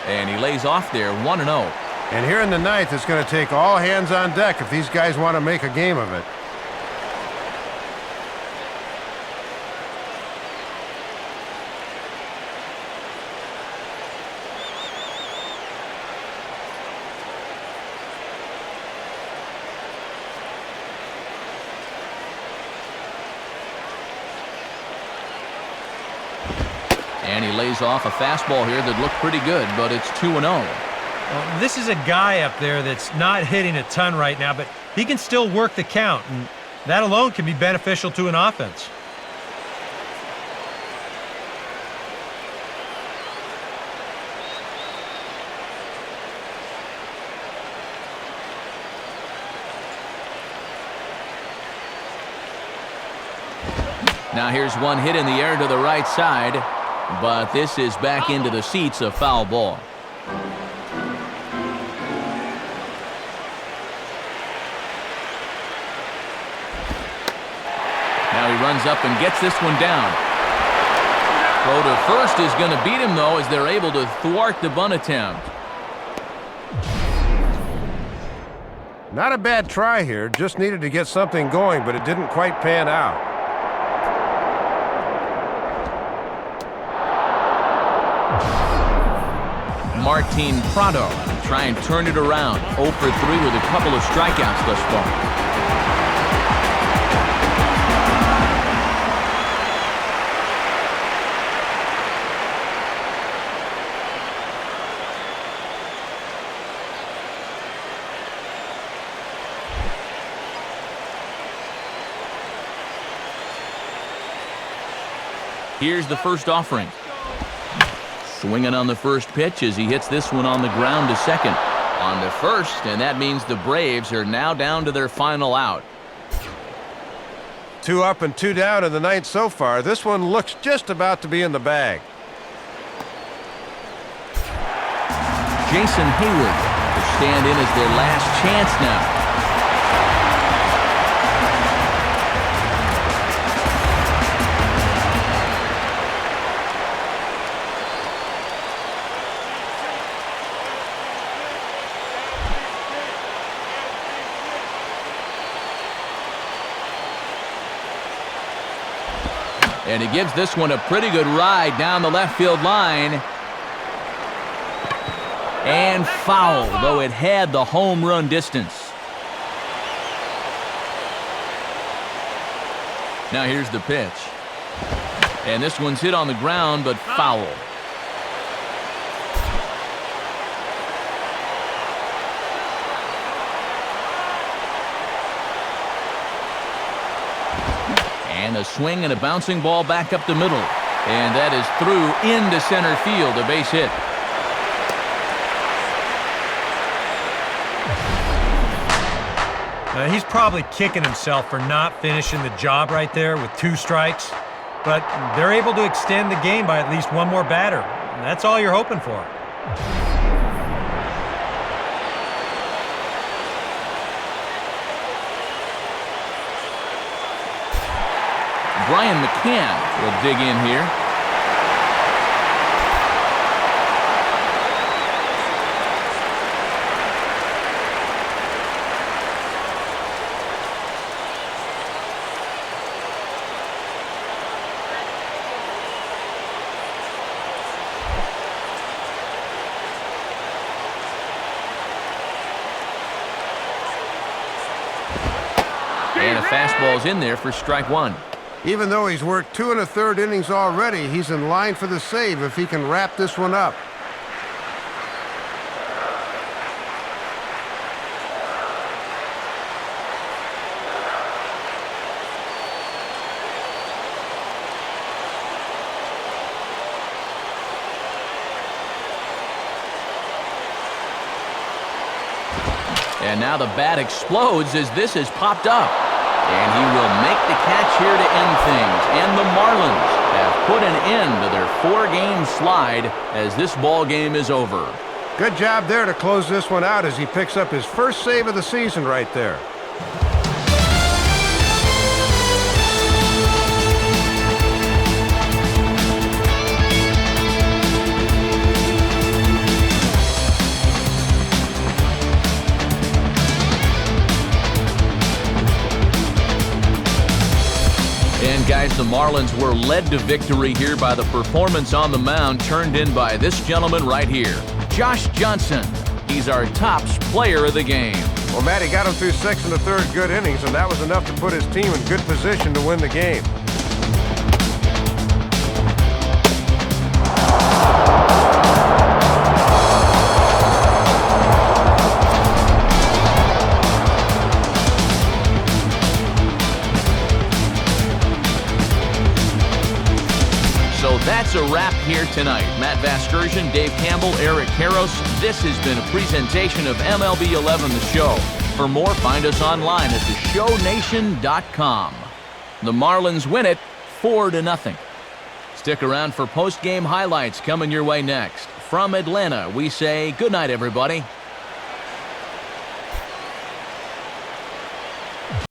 And he lays off there, 1-0. And here in the 9th, it's going to take all hands on deck if these guys want to make a game of it. And he lays off a fastball here that looked pretty good, but it's 2-0. Well, this is a guy up there that's not hitting a ton right now, but he can still work the count, and that alone can be beneficial to an offense. Now here's one hit in the air to the right side, but this is back into the seats, a foul ball. Now he runs up and gets this one down. Throw to first is going to beat him, though, as they're able to thwart the bunt attempt. Not a bad try here. Just needed to get something going, but it didn't quite pan out. Martin Prado try and turn it around. 0 for 3 with a couple of strikeouts thus far. Here's the first offering. Swinging on the first pitch as he hits this one on the ground to second. On to first, and that means the Braves are now down to their final out. 2 up and 2 down in the 9th so far. This one looks just about to be in the bag. Jason Hayward will stand in as their last chance now. And he gives this one a pretty good ride down the left field line. And foul, though it had the home run distance. Now here's the pitch. And this one's hit on the ground, but foul. And a swing and a bouncing ball back up the middle. And that is through into center field, a base hit. He's probably kicking himself for not finishing the job right there with 2 strikes. But they're able to extend the game by at least one more batter. And that's all you're hoping for. Brian McCann will dig in here. And a fastball's in there for strike 1. Even though he's worked 2 1/3 innings already, he's in line for the save if he can wrap this one up. And now the bat explodes as this has popped up. And he will make the catch here to end things. And the Marlins have put an end to their 4-game slide as this ball game is over. Good job there to close this one out as he picks up his first save of the season right there. And guys, the Marlins were led to victory here by the performance on the mound turned in by this gentleman right here, Josh Johnson. He's our tops player of the game. Well, Matt, he got him through 6 1/3 good innings, and that was enough to put his team in good position to win the game. So that's a wrap here tonight. Matt Vasgersian, Dave Campbell, Eric Karros. This has been a presentation of MLB 11 The Show. For more, find us online at theshownation.com. The Marlins win it 4-0. Stick around for post-game highlights coming your way next. From Atlanta, we say good night, everybody.